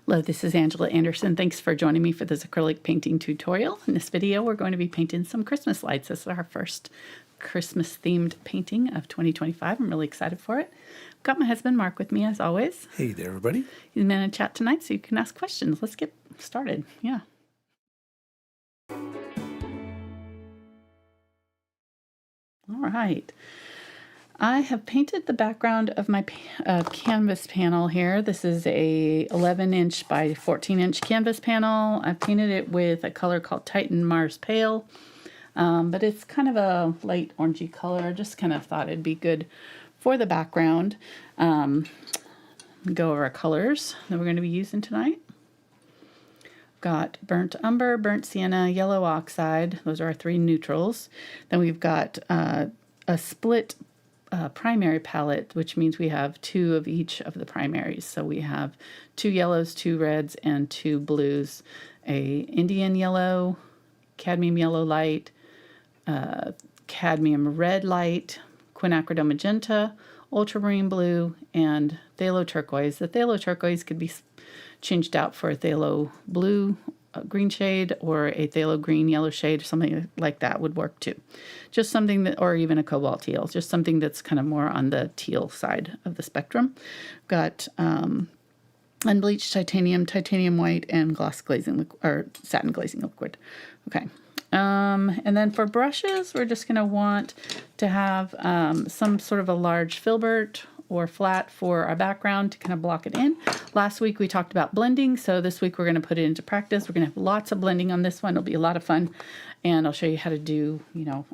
Hello, this is Angela Anderson. Thanks for joining me for this acrylic painting tutorial. In this video, we're going to be painting some Christmas lights. This is our first Christmas-themed painting of 2025. I'm really excited for it. I've got my husband, Mark, with me as always. Hey there, everybody. He's been in chat tonight, so you can ask questions. Let's get started. Yeah. All right. I have painted the background of my canvas panel here. This is a 11-inch by 14-inch canvas panel. I've painted it with a color called Titan Mars Pale, but it's kind of a light orangey color. I just kind of thought it'd be good for the background. Go over our colors that we're going to be using tonight. Got burnt umber, burnt sienna, yellow oxide. Those are our three neutrals. Then we've got a split primary palette, which means we have two of each of the primaries. So we have two yellows, two reds, and two blues. A Indian yellow, cadmium yellow light, cadmium red light, quinacridone magenta, ultramarine blue, and phthalo turquoise. The phthalo turquoise could be changed out for a phthalo blue green shade, or a phthalo green yellow shade, or something like that would work too. Just something that, or even a cobalt teal, just something that's kind of more on the teal side of the spectrum. Got unbleached titanium, titanium white, and gloss glazing or satin glazing liquid. Okay. And then for brushes, we're just going to want to have some sort of a large filbert or flat for our background to kind of block it in. Last week we talked about blending, so this week we're going to put it into practice. We're going to have lots of blending on this one. It'll be a lot of fun, and I'll show you how to do,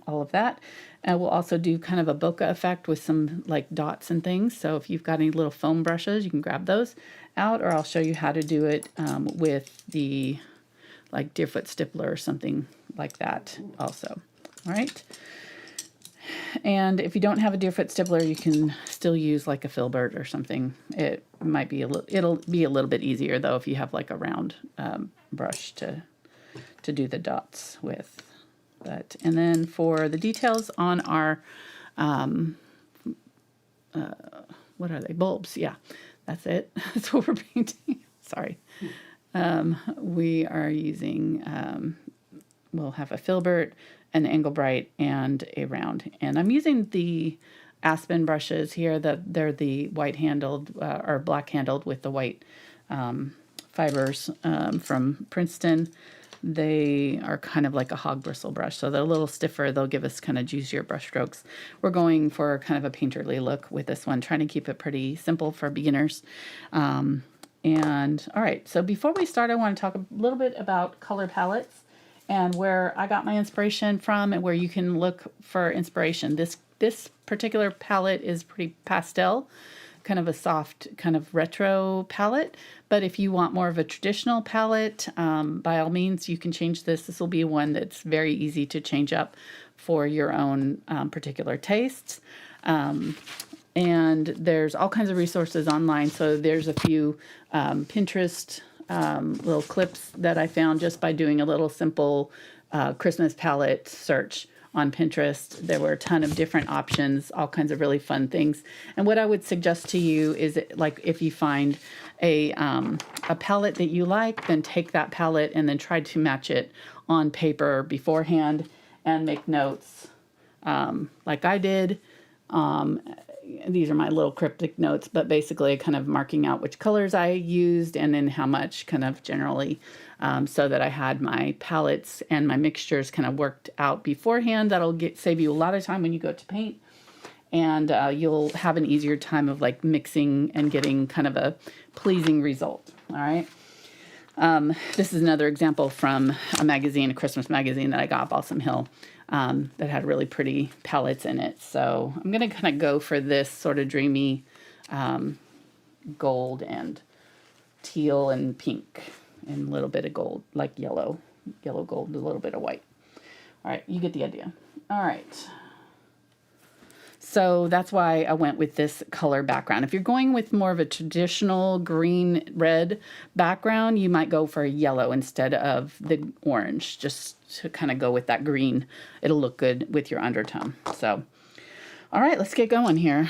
all of that. And we'll also do kind of a bokeh effect with some like dots and things. So if you've got any little foam brushes, you can grab those out, or I'll show you how to do it with the like Deerfoot Stippler or something like that also. All right. And if you don't have a Deerfoot Stippler, you can still use like a Filbert or something. It might be it'll be a little bit easier though if you have like a round brush to do the dots with. And then for the details on our what are they? Bulbs? Yeah, that's it. That's what we're painting. Sorry. We are using. We'll have a Filbert, an angle bright, and a round. And I'm using the Aspen brushes here. They're the white handled or black handled with the white fibers from Princeton. They are kind of like a hog bristle brush, so they're a little stiffer. They'll give us kind of juicier brush strokes. We're going for kind of a painterly look with this one, trying to keep it pretty simple for beginners. And all right, so before we start, I want to talk a little bit about color palettes and where I got my inspiration from and where you can look for inspiration. This particular palette is pretty pastel, kind of a soft, kind of retro palette. But if you want more of a traditional palette, by all means, you can change this. This will be one that's very easy to change up for your own particular tastes. And there's all kinds of resources online. So there's a few Pinterest little clips that I found just by doing a little simple Christmas palette search on Pinterest. There were a ton of different options, all kinds of really fun things. And what I would suggest to you is like if you find a palette that you like, then take that palette and then try to match it on paper beforehand and make notes like I did. These are my little cryptic notes, but basically kind of marking out which colors I used and then how much kind of generally, so that I had my palettes and my mixtures kind of worked out beforehand. That'll save you a lot of time when you go to paint, and you'll have an easier time of like mixing and getting kind of a pleasing result. All right. This is another example from a magazine, a Christmas magazine that I got, Balsam Hill. That had really pretty palettes in it. So I'm going to kind of go for this sort of dreamy gold and teal and pink and a little bit of gold, like yellow gold, a little bit of white. All right, you get the idea. All right. So that's why I went with this color background. If you're going with more of a traditional green-red background, you might go for a yellow instead of the orange, just to kind of go with that green. It'll look good with your undertone. So, All right, let's get going here.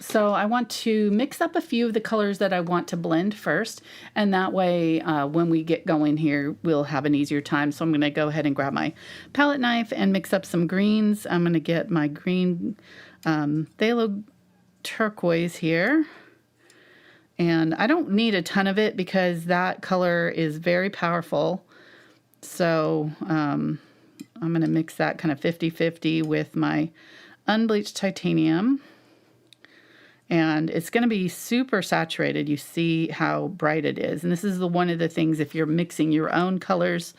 So I want to mix up a few of the colors that I want to blend first, and that way when we get going here, we'll have an easier time. So I'm going to go ahead and grab my palette knife and mix up some greens. I'm going to get my green Phthalo turquoise here. And I don't need a ton of it because that color is very powerful. So I'm going to mix that kind of 50-50 with my Unbleached Titanium. And it's going to be super saturated. You see how bright it is. And this is one of the things, if you're mixing your own colors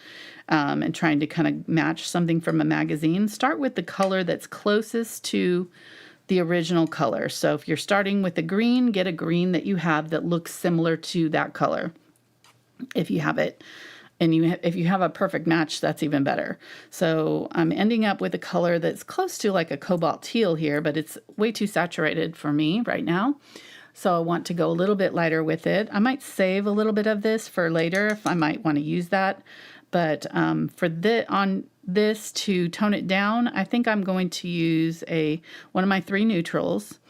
and trying to kind of match something from a magazine, start with the color that's closest to the original color. So if you're starting with a green, get a green that you have that looks similar to that color. If you have it, and if you have a perfect match, that's even better. So I'm ending up with a color that's close to like a cobalt teal here, but it's way too saturated for me right now. So I want to go a little bit lighter with it. I might save a little bit of this for later if I might want to use that. But for this to tone it down, I think I'm going to use one of my 3 neutrals.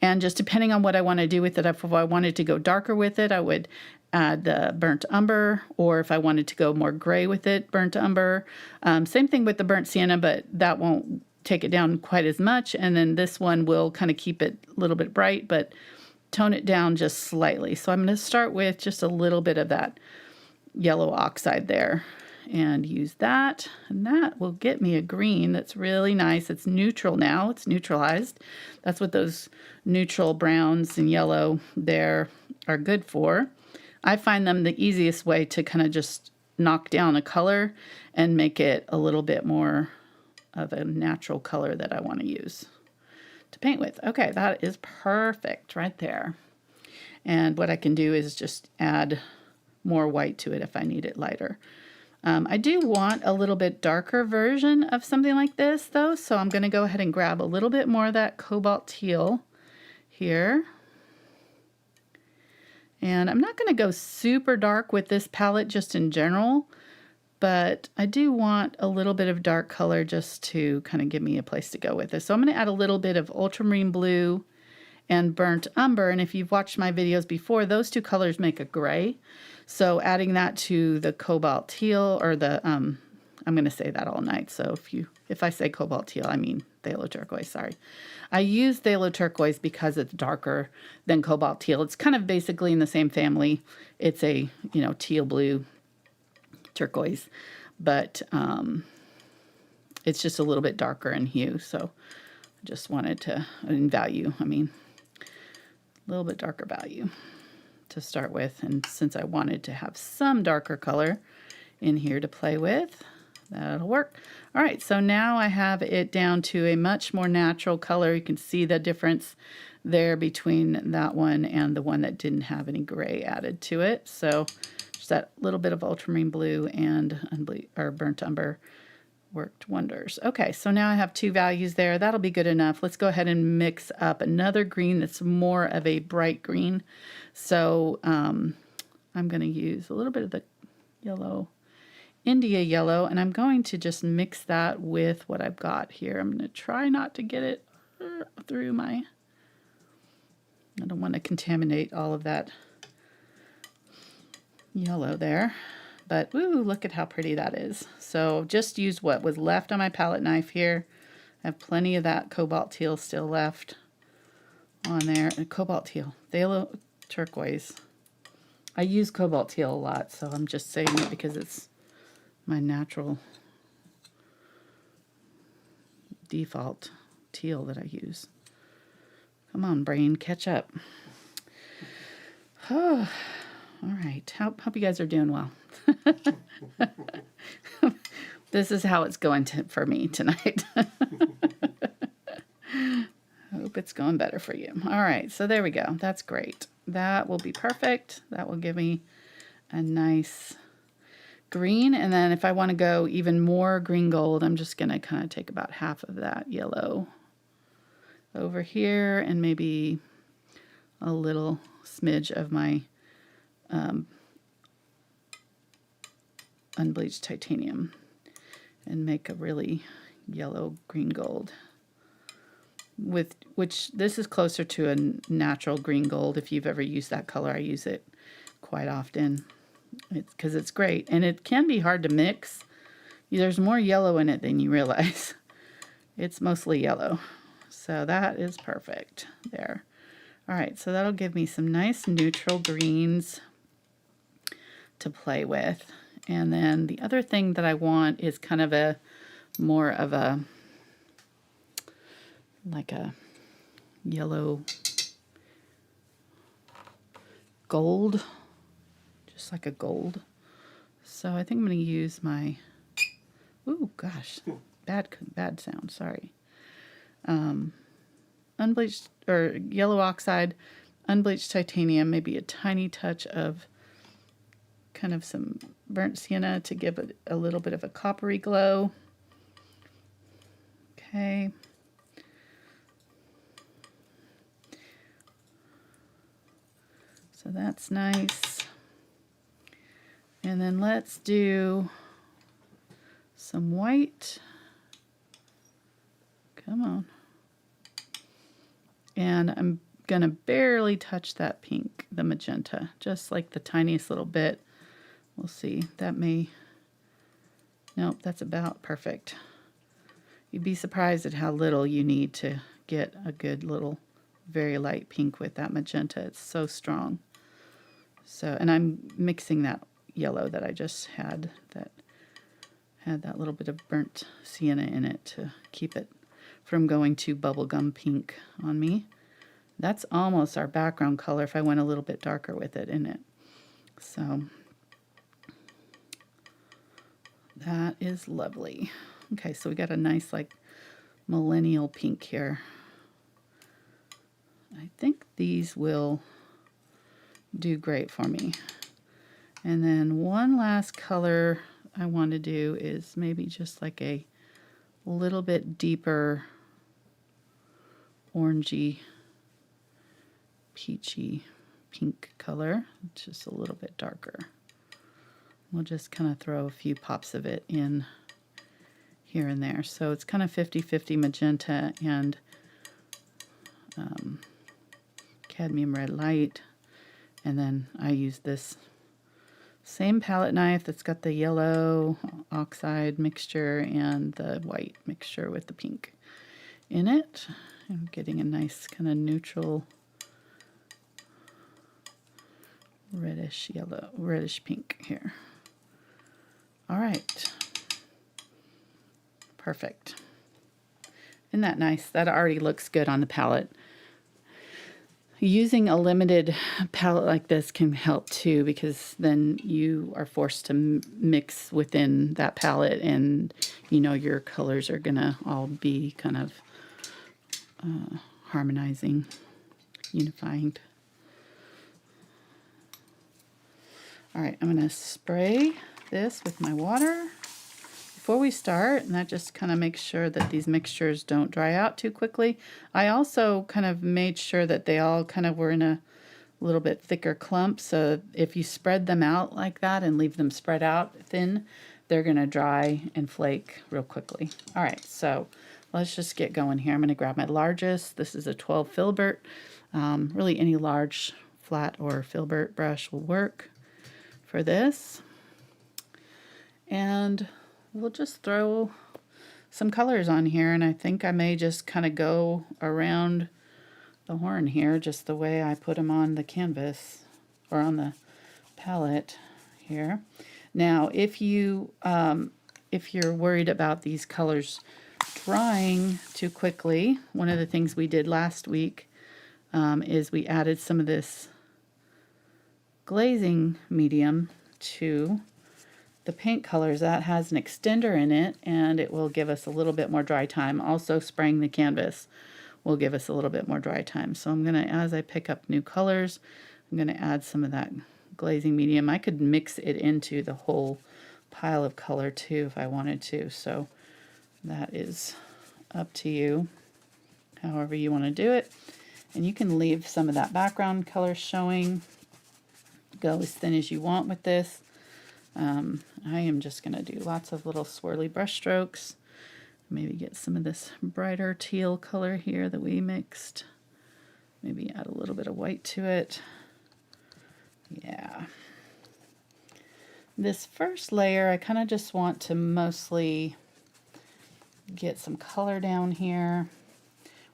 And just depending on what I want to do with it, if I wanted to go darker with it, I would add the burnt umber, or if I wanted to go more gray with it, burnt umber. Same thing with the burnt sienna, but that won't take it down quite as much. And then this one will kind of keep it a little bit bright, but tone it down just slightly. So I'm going to start with just a little bit of that yellow oxide there and use that. And that will get me a green that's really nice. It's neutral now. It's neutralized. That's what those neutral browns and yellow there are good for. I find them the easiest way to kind of just knock down a color and make it a little bit more of a natural color that I want to use to paint with. Okay, that is perfect right there. And what I can do is just add more white to it if I need it lighter. I do want a little bit darker version of something like this though, so I'm going to go ahead and grab a little bit more of that cobalt teal here. And I'm not going to go super dark with this palette just in general, but I do want a little bit of dark color just to kind of give me a place to go with this. So I'm going to add a little bit of Ultramarine Blue and Burnt Umber. And if you've watched my videos before, those 2 colors make a gray. So adding that to the Cobalt Teal, or the, I'm going to say that all night. So if I say Cobalt Teal, I mean Phthalo Turquoise, sorry. I use Phthalo Turquoise because it's darker than Cobalt Teal. It's kind of basically in the same family. It's a, teal blue turquoise, but it's just a little bit darker in hue. So I just wanted to, in value, a little bit darker value to start with. And since I wanted to have some darker color in here to play with, that'll work. All right, so now I have it down to a much more natural color. You can see the difference there between that one and the one that didn't have any gray added to it. So just that little bit of ultramarine blue and burnt umber worked wonders. Okay, so now I have 2 values there. That'll be good enough. Let's go ahead and mix up another green that's more of a bright green. So I'm going to use a little bit of the yellow, India yellow, and I'm going to just mix that with what I've got here. I'm going to try not to get it through I don't want to contaminate all of that yellow there. But ooh, look at how pretty that is. So just use what was left on my palette knife here. I have plenty of that cobalt teal still left on there. Cobalt teal, Phthalo turquoise. I use cobalt teal a lot, so I'm just saying it because it's my natural default teal that I use. Come on, brain, catch up. Oh, all right. Hope you guys are doing well. This is how it's going for me tonight. Hope it's going better for you. All right, so there we go. That's great. That will be perfect. That will give me a nice green. And then if I want to go even more green gold, I'm just going to kind of take about half of that yellow over here and maybe a little smidge of my unbleached titanium and make a really yellow green gold. with which this is closer to a natural green gold. If you've ever used that color, I use it quite often. It's because it's great, and it can be hard to mix. There's more yellow in it than you realize. It's mostly yellow, so that is perfect there. All right, so that'll give me some nice neutral greens to play with. And then the other thing that I want is kind of a more of a like a yellow gold, just like a gold. So I think I'm going to use my, ooh gosh, bad sound, sorry. Unbleached or yellow oxide, unbleached titanium, maybe a tiny touch of kind of some burnt sienna to give it a little bit of a coppery glow. Okay. So that's nice. And then let's do some white. Come on. And I'm going to barely touch that pink, the magenta, just like the tiniest little bit. We'll see. That may, nope, that's about perfect. You'd be surprised at how little you need to get a good little, very light pink with that magenta. It's so strong. So, and I'm mixing that yellow that I just had that had that little bit of burnt sienna in it to keep it from going to bubblegum pink on me. That's almost our background color if I went a little bit darker with it in it. So that is lovely. Okay, so we got a nice like millennial pink here. I think these will do great for me. And then one last color I want to do is maybe just like a little bit deeper orangey, peachy pink color, just a little bit darker. We'll just kind of throw a few pops of it in here and there. So it's kind of 50-50 magenta and Cadmium Red Light. And then I use this same palette knife that's got the yellow oxide mixture and the white mixture with the pink in it. I'm getting a nice kind of neutral reddish yellow, reddish pink here. All right. Perfect. Isn't that nice? That already looks good on the palette. Using a limited palette like this can help too, because then you are forced to mix within that palette, and you know your colors are gonna all be kind of harmonizing, unifying. All right, I'm gonna spray this with my water before we start, and that just kind of makes sure that these mixtures don't dry out too quickly. I also kind of made sure that they all kind of were in a little bit thicker clump, so if you spread them out like that and leave them spread out thin, they're going to dry and flake real quickly. All right, so let's just get going here. I'm going to grab my largest. This is a 12 Filbert. Really any large flat or Filbert brush will work for this. And we'll just throw some colors on here, and I think I may just kind of go around the horn here just the way I put them on the canvas or on the palette here. Now if you're worried about these colors drying too quickly, one of the things we did last week is we added some of this glazing medium to the paint colors. That has an extender in it, and it will give us a little bit more dry time. Also spraying the canvas will give us a little bit more dry time. So I'm gonna, as I pick up new colors, I'm gonna add some of that glazing medium. I could mix it into the whole pile of color too if I wanted to, so that is up to you, however you want to do it. And you can leave some of that background color showing, go as thin as you want with this. I am just going to do lots of little swirly brush strokes Maybe get some of this brighter teal color here that we mixed. Maybe add a little bit of white to it. Yeah. This first layer, I kind of just want to mostly get some color down here.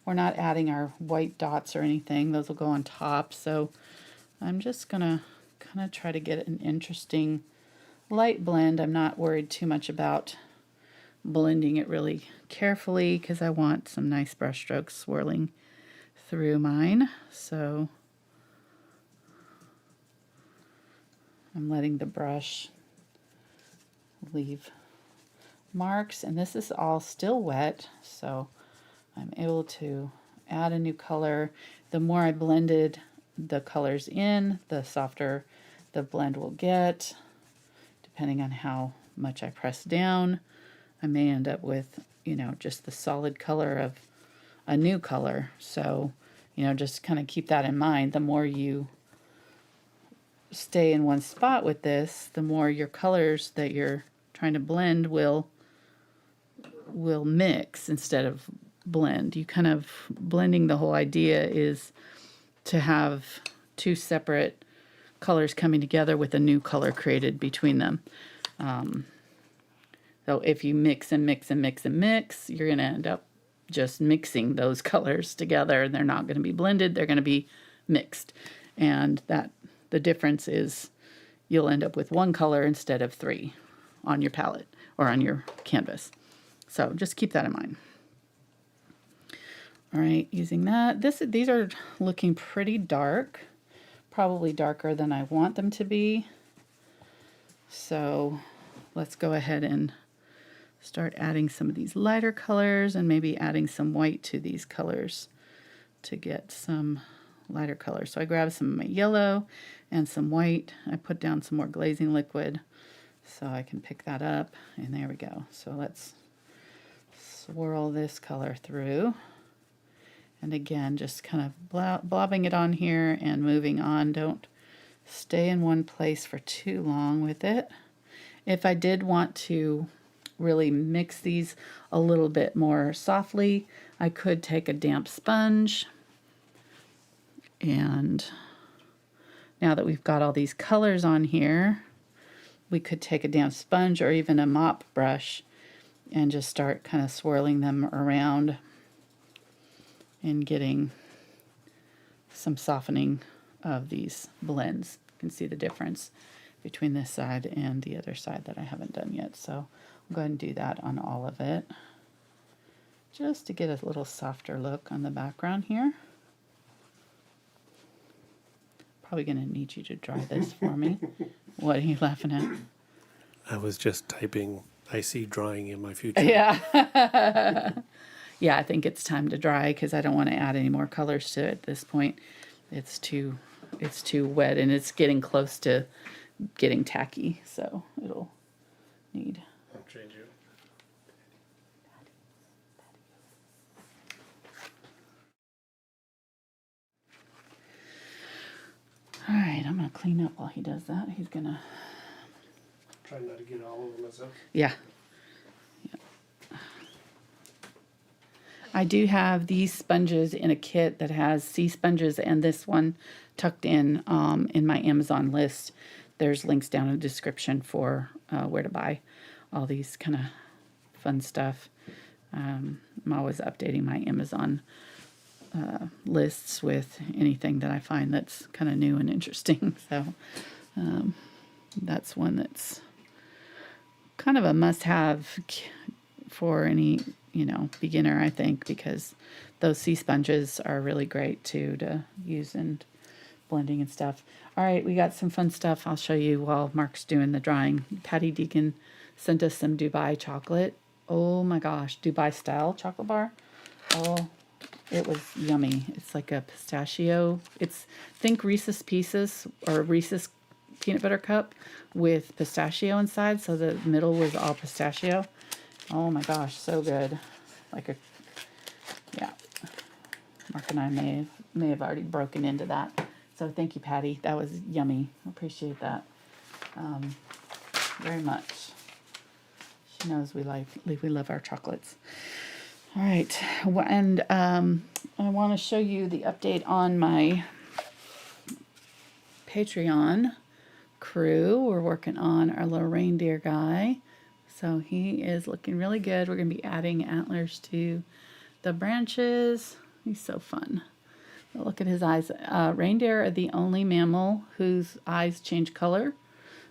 We're not adding our white dots or anything. Those will go on top. So I'm just going to kind of try to get an interesting light blend. I'm not worried too much about blending it really carefully because I want some nice brush strokes swirling through mine. So I'm letting the brush leave marks, and this is all still wet, so I'm able to add a new color. The more I blended the colors in, the softer the blend will get. Depending on how much I press down, I may end up with, you know, just the solid color of a new color. So, you know, just kind of keep that in mind. The more you stay in one spot with this, the more your colors that you're trying to blend will mix instead of blend. You kind of blending, the whole idea is to have two separate colors coming together with a new color created between them. So if you mix and mix and mix and mix, you're going to end up just mixing those colors together. They're not going to be blended, they're going to be mixed. And that the difference is you'll end up with one color instead of three on your palette or on your canvas. So just keep that in mind. All right, using that. These are looking pretty dark, probably darker than I want them to be. So let's go ahead and start adding some of these lighter colors and maybe adding some white to these colors to get some lighter color. So I grabbed some of my yellow and some white. I put down some more glazing liquid so I can pick that up, and there we go. So let's swirl this color through. And again, just kind of blobbing it on here and moving on. Don't stay in one place for too long with it. If I did want to really mix these a little bit more softly, I could take a damp sponge. And now that we've got all these colors on here, we could take a damp sponge or even a mop brush and just start kind of swirling them around and getting some softening of these blends. You can see the difference between this side and the other side that I haven't done yet. So I'll go ahead and do that on all of it, just to get a little softer look on the background here. Probably going to need you to dry this for me. What are you laughing at? I was just typing, I see drying in my future. Yeah. Yeah, I think it's time to dry because I don't want to add any more colors to it at this point. It's too wet, and it's getting close to getting tacky, so it'll need. I'll change it. All right, I'm going to clean up while he does that. He's going to... Try not to get all over myself. Yeah. I do have these sponges in a kit that has sea sponges and this one tucked in my Amazon list. There's links down in the description for where to buy all these kind of fun stuff. I'm always updating my Amazon lists with anything that I find that's kind of new and interesting. So that's one that's kind of a must-have for any, you know, beginner, I think, because those sea sponges are really great too to use in blending and stuff. All right, we got some fun stuff I'll show you while Mark's doing the drawing. Patty Deacon sent us some Dubai chocolate. Oh my gosh, Dubai style chocolate bar. Oh, it was yummy. It's like a pistachio. Think Reese's Pieces or Reese's peanut butter cup with pistachio inside, so the middle was all pistachio. Oh my gosh, so good. Yeah. Mark and I may have already broken into that. So thank you, Patty. That was yummy. Appreciate that very much. He knows we love our chocolates. All right, and I want to show you the update on my Patreon crew. We're working on our little reindeer guy. So he is looking really good. We're going to be adding antlers to the branches. He's so fun. Look at his eyes. Reindeer are the only mammal whose eyes change color.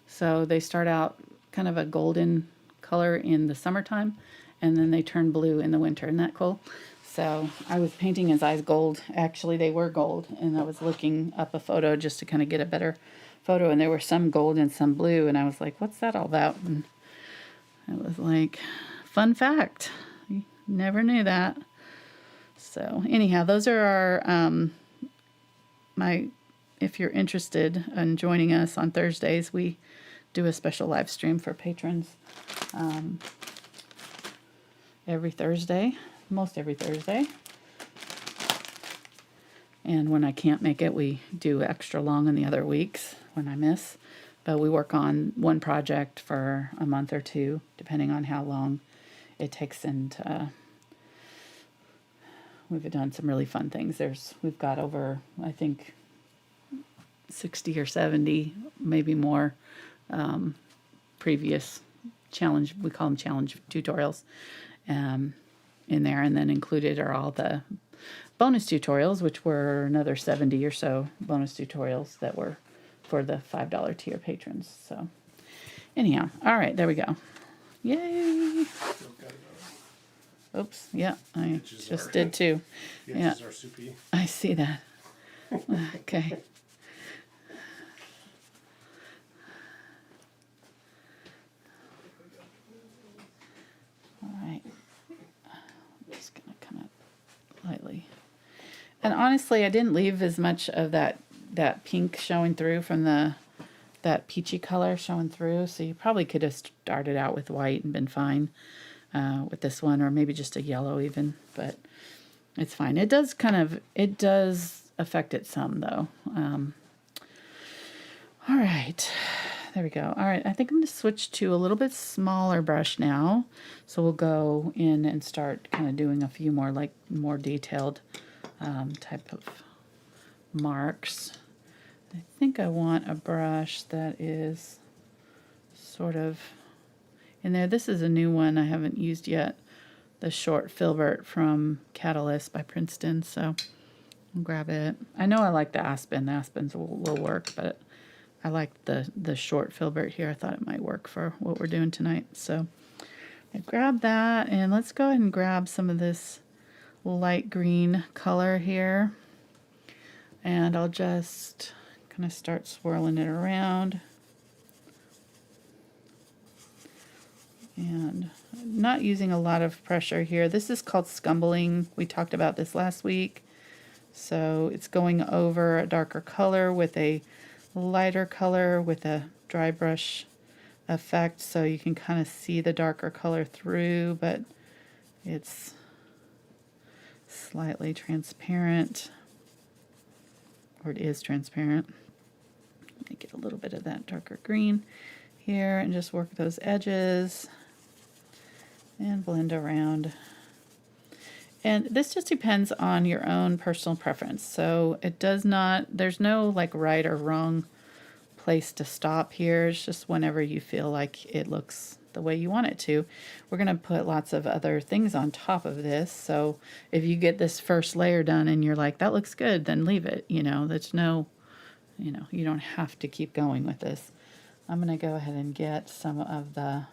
So they start out kind of a golden color in the summertime, and then they turn blue in the winter. Isn't that cool? So I was painting his eyes gold. Actually, they were gold, and I was looking up a photo just to kind of get a better photo, and there were some gold and some blue, and I was like, what's that all about? And it was like, fun fact. You never knew that. So anyhow, those are our, if you're interested in joining us on Thursdays, we do a special live stream for patrons every Thursday, most every Thursday. And when I can't make it, we do extra long in the other weeks when I miss. But we work on one project for a month or two, depending on how long it takes. And we've done some really fun things. We've got over, I think, 60 or 70, maybe more, previous challenge, we call them challenge tutorials, in there. And then included are all the bonus tutorials, which were another 70 or so bonus tutorials that were for the $5 tier patrons. So anyhow, all right, there we go. Yay! Oops, yeah, I just did too. Yeah, I see that. Okay. All right. I'm just gonna come up lightly. And honestly, I didn't leave as much of that pink showing through from that peachy color showing through. So you probably could have started out with white and been fine with this one, or maybe just a yellow even, but it's fine. It does affect it some though. All right, there we go. All right, I think I'm going to switch to a little bit smaller brush now. So we'll go in and start kind of doing a few more detailed type of marks. I think I want a brush that is sort of in there. This is a new one I haven't used yet, the short Filbert from Catalyst by Princeton. So I'll grab it. I know I like the Aspen. The Aspens will work, but I like the short Filbert here. I thought it might work for what we're doing tonight. So I grab that, and let's go ahead and grab some of this light green color here. And I'll just kind of start swirling it around. And not using a lot of pressure here. This is called scumbling. We talked about this last week. So it's going over a darker color with a lighter color with a dry brush effect. So you can kind of see the darker color through, but it's slightly transparent. Or it is transparent. Let me get a little bit of that darker green here and just work those edges and blend around. And this just depends on your own personal preference. So it does not, there's no like right or wrong place to stop here. It's just whenever you feel like it looks the way you want it to. We're going to put lots of other things on top of this. So if you get this first layer done and you're like, that looks good, then leave it. There's no, you don't have to keep going with this. I'm going to go ahead and get some of the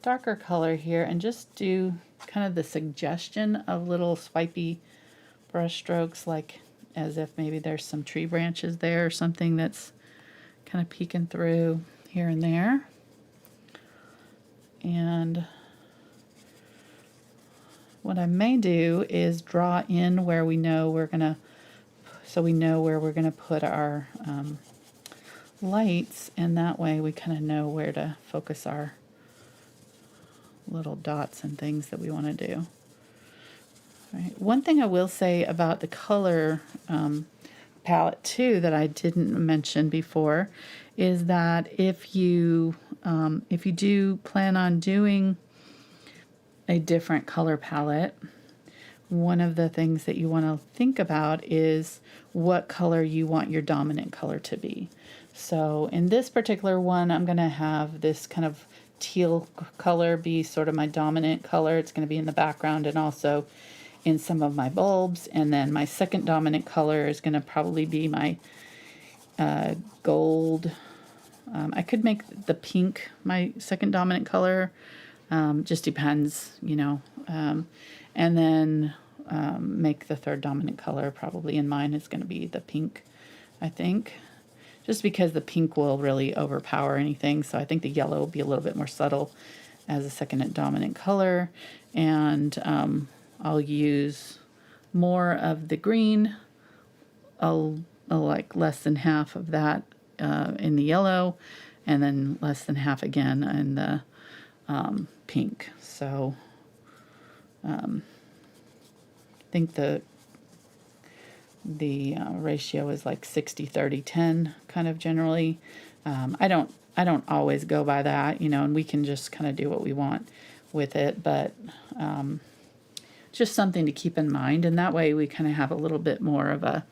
darker color here and just do kind of the suggestion of little swipey brush strokes, like as if maybe there's some tree branches there or something that's kind of peeking through here and there. And what I may do is draw in where we know we're gonna, so we know where we're gonna put our lights, and that way we kind of know where to focus our little dots and things that we want to do. All right. One thing I will say about the color palette too that I didn't mention before is that if you do plan on doing a different color palette, one of the things that you want to think about is what color you want your dominant color to be. So in this particular one, I'm going to have this kind of teal color be sort of my dominant color. It's going to be in the background and also in some of my bulbs. And then my second dominant color is going to probably be my gold. I could make the pink my second dominant color. Just depends, you know. And then make the third dominant color probably in mine is going to be the pink, I think. Just because the pink will really overpower anything. So I think the yellow will be a little bit more subtle as a second dominant color. And I'll use more of the green. I'll like less than half of that in the yellow, and then less than half again in the pink. So I think the ratio is like 60-30-10 kind of generally. I don't always go by that, you know, and we can just kind of do what we want with it, but just something to keep in mind, and that way we kind of have a little bit more of a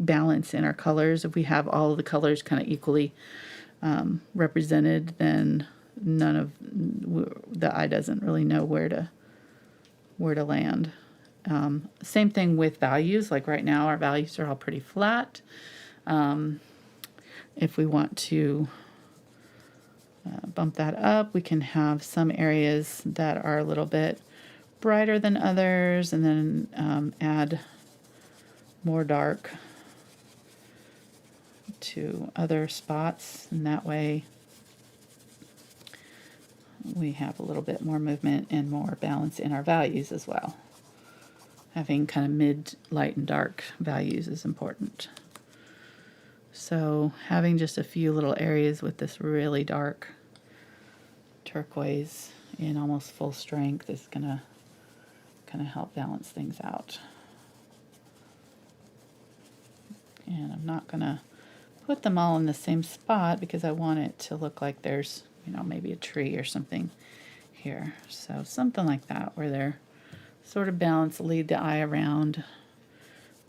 balance in our colors. If we have all of the colors kind of equally represented, then the eye doesn't really know where to land. Same thing with values. Like right now, our values are all pretty flat. If we want to bump that up, we can have some areas that are a little bit brighter than others, and then add more dark to other spots, and that way we have a little bit more movement and more balance in our values as well. Having kind of mid, light, and dark values is important. So having just a few little areas with this really dark turquoise in almost full strength is going to kind of help balance things out. And I'm not going to put them all in the same spot because I want it to look like there's, you know, maybe a tree or something here. So something like that where they're sort of balanced, lead the eye around.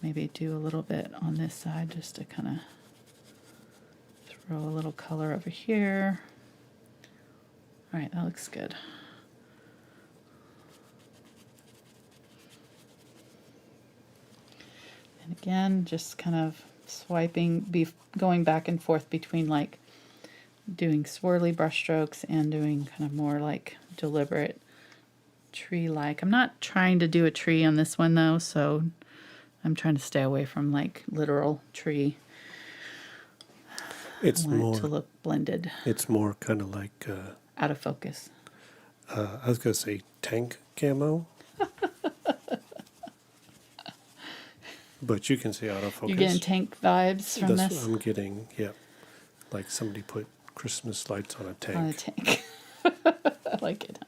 Maybe do a little bit on this side just to kind of throw a little color over here. All right, that looks good. And again, just kind of swiping, going back and forth between like doing swirly brush strokes and doing kind of more like deliberate tree-like. I'm not trying to do a tree on this one though, so I'm trying to stay away from like literal tree. It's I want more it to look blended. It's more kind of like Out of focus. I was gonna say tank camo, but you can say autofocus. You're getting tank vibes from That's this? what I'm getting. Yep, like somebody put Christmas lights on a tank. On a tank. I like it.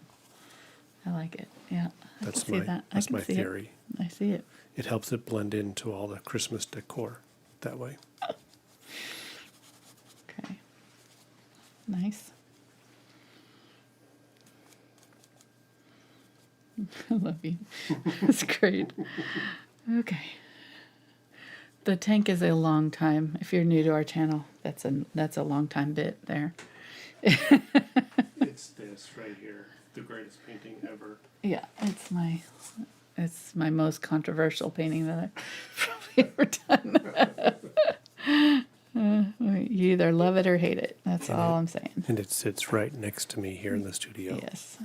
I like it. Yeah. That's I can see that. that's I can my see theory. It. I see it. It helps it blend into all the Christmas decor that way. Okay. Nice. I love you. That's great. Okay. The tank is a long time. If you're new to our channel, that's a long time bit there. It's this right here, the greatest painting ever. Yeah, it's my most controversial painting that I've probably ever done. You either love it or hate it. That's all I'm saying. And it sits right next to me here in the studio. Yes.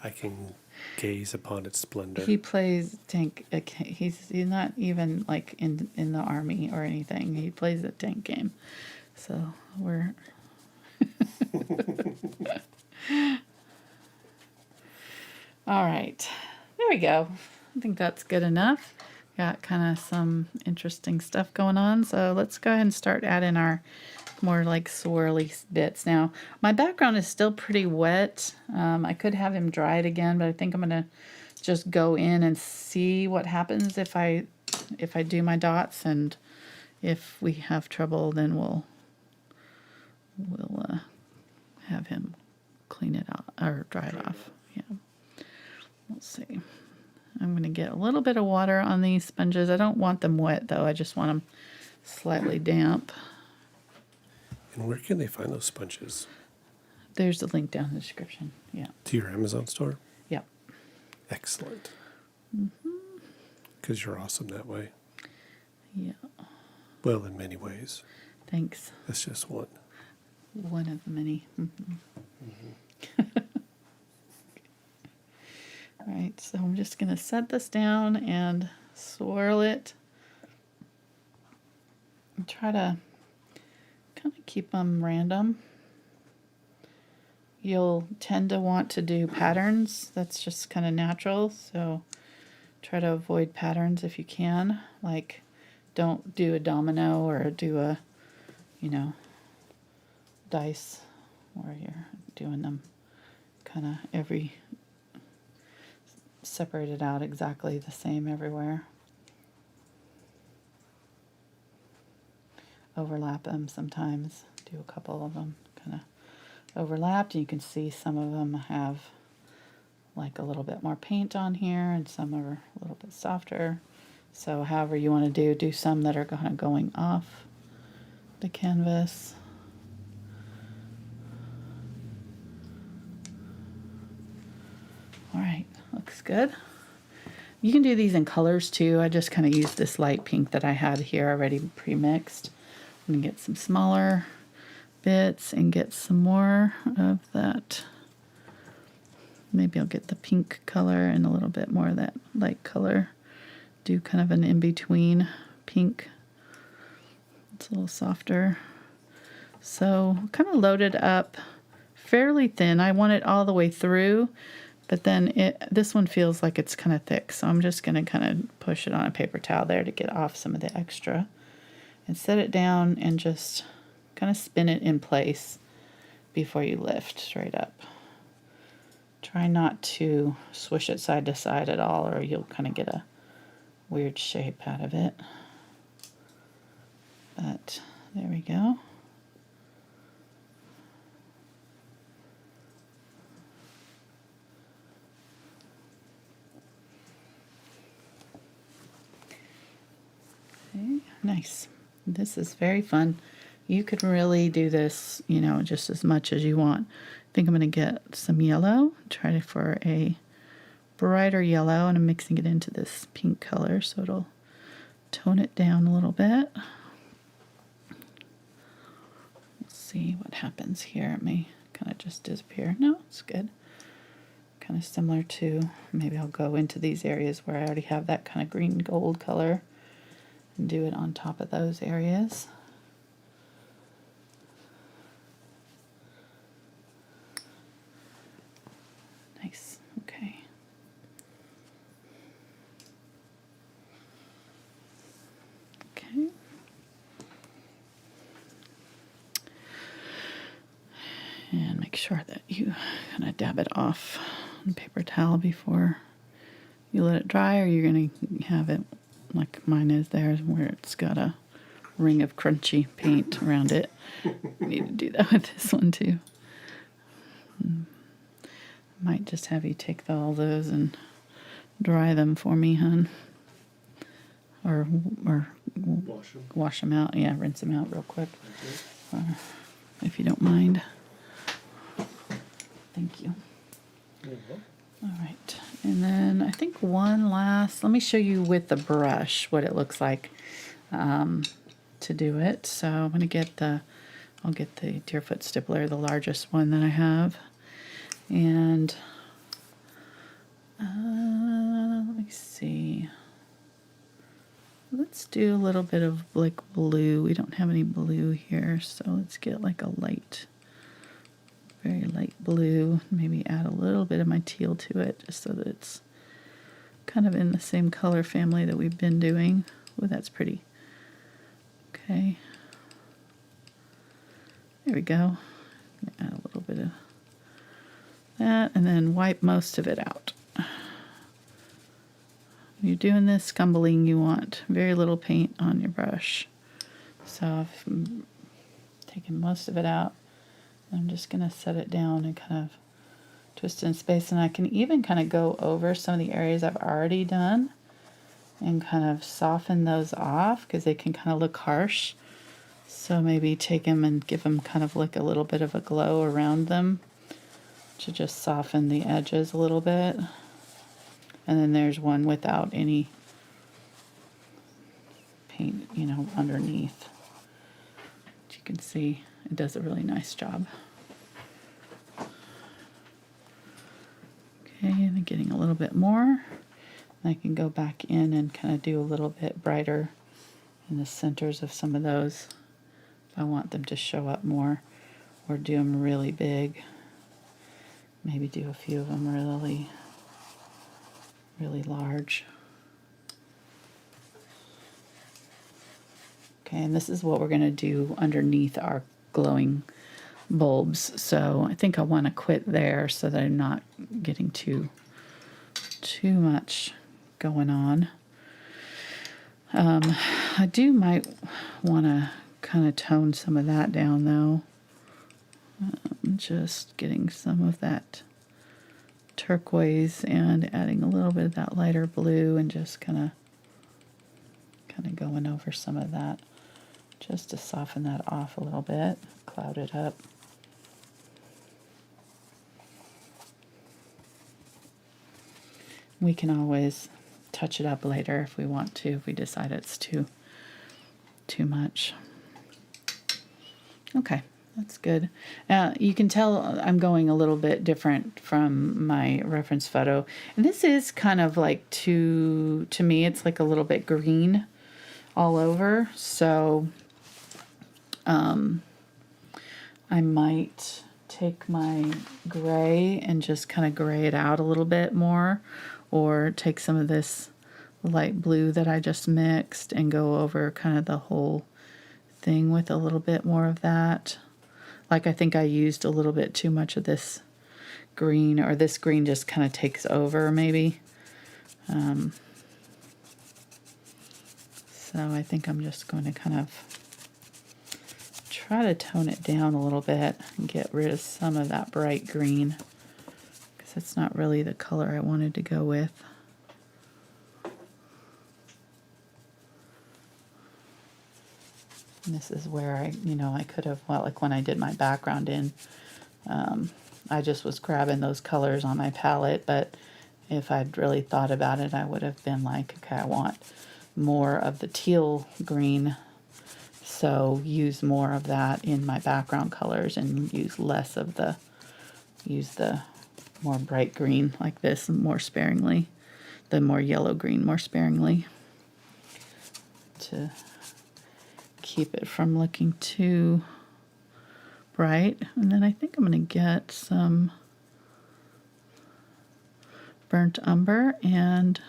I can gaze upon its splendor. He plays tank. He's not even like in the army or anything. He plays a tank game. So we're. All right. There we go. I think that's good enough. Got kind of some interesting stuff going on. So let's go ahead and start adding our more like swirly bits. Now, my background is still pretty wet. I could have him dry it again, but I think I'm going to just go in and see what happens if I do my dots, and if we have trouble, then we'll have him clean it out or dry it off. Yeah. Let's see. I'm going to get a little bit of water on these sponges. I don't want them wet though. I just want them slightly damp. And where can they find those sponges? There's a link down in the description. Yeah. To your Amazon store? Yep. Excellent. Because you're awesome that way. Yeah. Well, in many ways. Thanks. That's just one. One of the many. All right, so I'm just going to set this down and swirl it. And try to kind of keep them random. You'll tend to want to do patterns. That's just kind of natural, so try to avoid patterns if you can. Like, don't do a domino or do a, dice where you're doing them kind of separated out exactly the same everywhere. Overlap them sometimes. Do a couple of them kind of overlapped, and you can see some of them have like a little bit more paint on here, and some are a little bit softer. So however you want to do some that are kind of going off the canvas. All right, looks good. You can do these in colors too. I just kind of used this light pink that I had here already pre-mixed. I'm gonna get some smaller bits and get some more of that. Maybe I'll get the pink color and a little bit more of that light color. Do kind of an in-between pink. It's a little softer. So kind of loaded up fairly thin. I want it all the way through, but then this one feels like it's kind of thick. So I'm just going to kind of push it on a paper towel there to get off some of the extra. And set it down and just kind of spin it in place before you lift straight up. Try not to swish it side to side at all, or you'll kind of get a weird shape out of it. But there we go. Okay, nice. This is very fun. You could really do this, just as much as you want. I think I'm going to get some yellow, try for a brighter yellow, and I'm mixing it into this pink color so it'll tone it down a little bit. Let's see what happens here. It may kind of just disappear. No, it's good. Kind of similar to, maybe I'll go into these areas where I already have that kind of green gold color and do it on top of those areas. Nice. Okay. Okay. And make sure that you kind of dab it off on paper towel before you let it dry, or you're going to have it like mine is there, where it's got a ring of crunchy paint around it. I need to do that with this one too. Might just have you take all those and dry them for me, hon. Or wash them out. Yeah, rinse them out real quick. If you don't mind. Thank you. All right. And then I think one last, let me show you with the brush what it looks like to do it. So I'm going to get I'll get the Deerfoot Stippler, the largest one that I have. And let me see. Let's do a little bit of like blue. We don't have any blue here, so let's get like a light, very light blue. Maybe add a little bit of my teal to it, just so that it's kind of in the same color family that we've been doing. Oh, that's pretty. Okay. There we go. Add a little bit of that, and then wipe most of it out. When you're doing this scumbling, you want very little paint on your brush. So I've taken most of it out. I'm just going to set it down and kind of twist it in space. And I can even kind of go over some of the areas I've already done and kind of soften those off because they can kind of look harsh. So maybe take them and give them kind of like a little bit of a glow around them to just soften the edges a little bit. And then there's one without any paint, you know, underneath. As you can see, it does a really nice job. Okay, and I'm getting a little bit more. I can go back in and kind of do a little bit brighter in the centers of some of those if I want them to show up more, or do them really big. Maybe do a few of them really, really large. Okay, and this is what we're going to do underneath our glowing bulbs. So I think I want to quit there so that I'm not getting too much going on. I might want to kind of tone some of that down though. Just getting some of that turquoise and adding a little bit of that lighter blue and just kind of going over some of that just to soften that off a little bit, cloud it up. We can always touch it up later if we want to, if we decide it's too much. Okay, that's good. You can tell I'm going a little bit different from my reference photo. And this is kind of like to me, it's like a little bit green all over. So I might take my gray and just kind of gray it out a little bit more, or take some of this light blue that I just mixed and go over kind of the whole thing with a little bit more of that. Like I think I used a little bit too much of this green, or this green just kind of takes over maybe. So I think I'm just going to kind of try to tone it down a little bit and get rid of some of that bright green, because it's not really the color I wanted to go with. And this is where I could have, well, like when I did my background in, I just was grabbing those colors on my palette, but if I'd really thought about it, I would have been like, okay, I want more of the teal green, so use more of that in my background colors and use less of the more bright green like this more sparingly, the more yellow green more sparingly, to keep it from looking too bright. And then I think I'm going to get some burnt umber and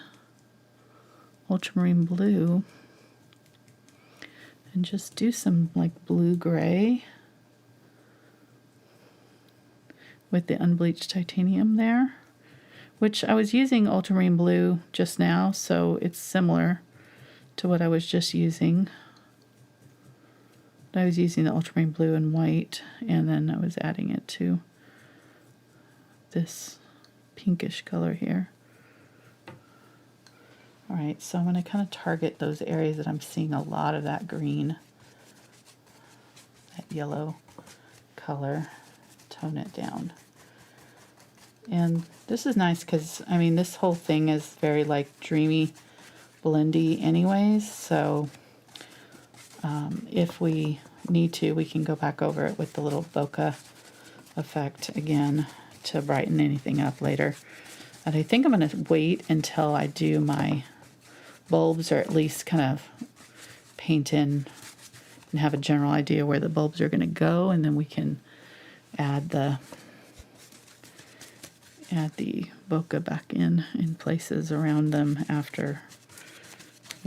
ultramarine blue and just do some like blue gray with the unbleached titanium there, which I was using ultramarine blue just now, so it's similar to what I was just using. I was using the ultramarine blue and white, and then I was adding it to this pinkish color here. All right, so I'm going to kind of target those areas that I'm seeing a lot of that green, that yellow color, tone it down. And this is nice because, I mean, this whole thing is very like dreamy, blendy anyways, so if we need to, we can go back over it with the little bokeh effect again to brighten anything up later. And I think I'm going to wait until I do my bulbs, or at least kind of paint in and have a general idea where the bulbs are going to go, and then we can add the bokeh back in places around them after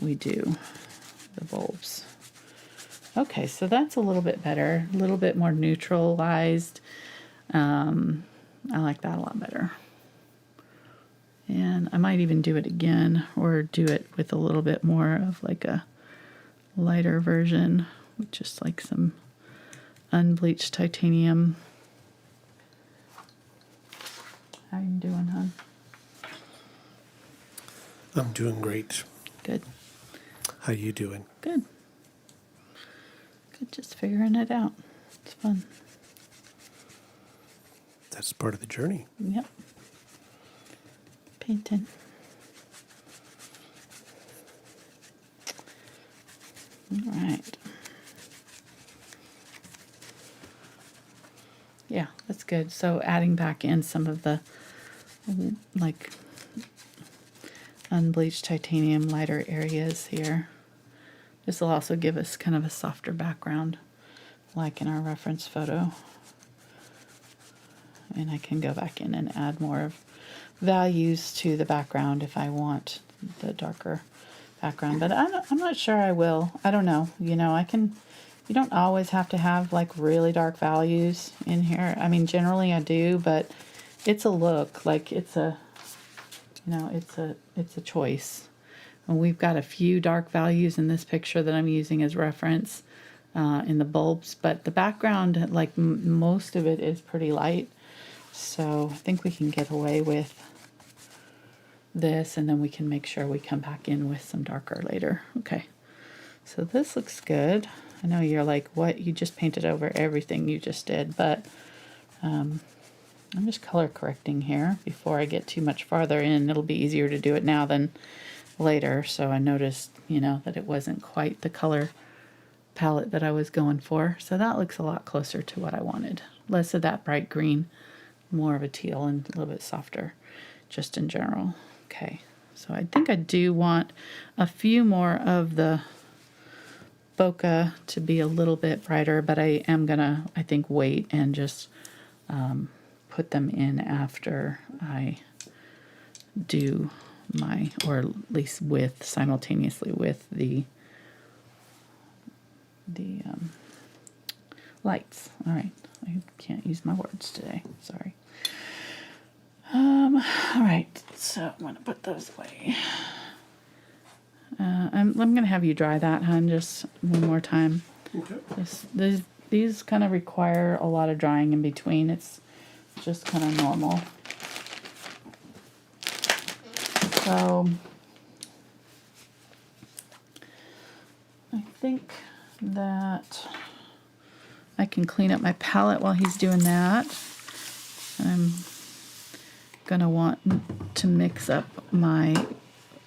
we do the bulbs. Okay, so that's a little bit better, a little bit more neutralized. I like that a lot better. And I might even do it again or do it with a little bit more of like a lighter version with just like some unbleached titanium. How you doing, hon? I'm doing great. Good. How you doing? Good. Good, just figuring it out. It's fun. That's part of the journey. Yep. Painting. All right. Yeah, that's good. So adding back in some of the like unbleached titanium lighter areas here. This will also give us kind of a softer background like in our reference photo. And I can go back in and add more of values to the background if I want the darker background. But I'm not sure I will. I don't know. You know, you don't always have to have like really dark values in here. I mean, generally I do, but it's a look. Like it's a, you know, it's a choice. And we've got a few dark values in this picture that I'm using as reference in the bulbs, but the background, like most of it is pretty light. So I think we can get away with this, and then we can make sure we come back in with some darker later. Okay, so this looks good. I know you're like, what? You just painted over everything you just did, but I'm just color correcting here before I get too much farther in. It'll be easier to do it now than later. So I noticed, you know, that it wasn't quite the color palette that I was going for. So that looks a lot closer to what I wanted. Less of that bright green, more of a teal, and a little bit softer just in general. Okay, so I think I do want a few more of the bokeh to be a little bit brighter, but I am gonna, I think, wait and just put them in after I do my, or at least with, simultaneously with the lights. All right, I can't use my words today, sorry. All right, so I'm gonna put those away. I'm gonna have you dry that, hon, just one more time. Okay. These kind of require a lot of drying in between. It's just kind of normal. So I think that I can clean up my palette while he's doing that. I'm gonna want to mix up my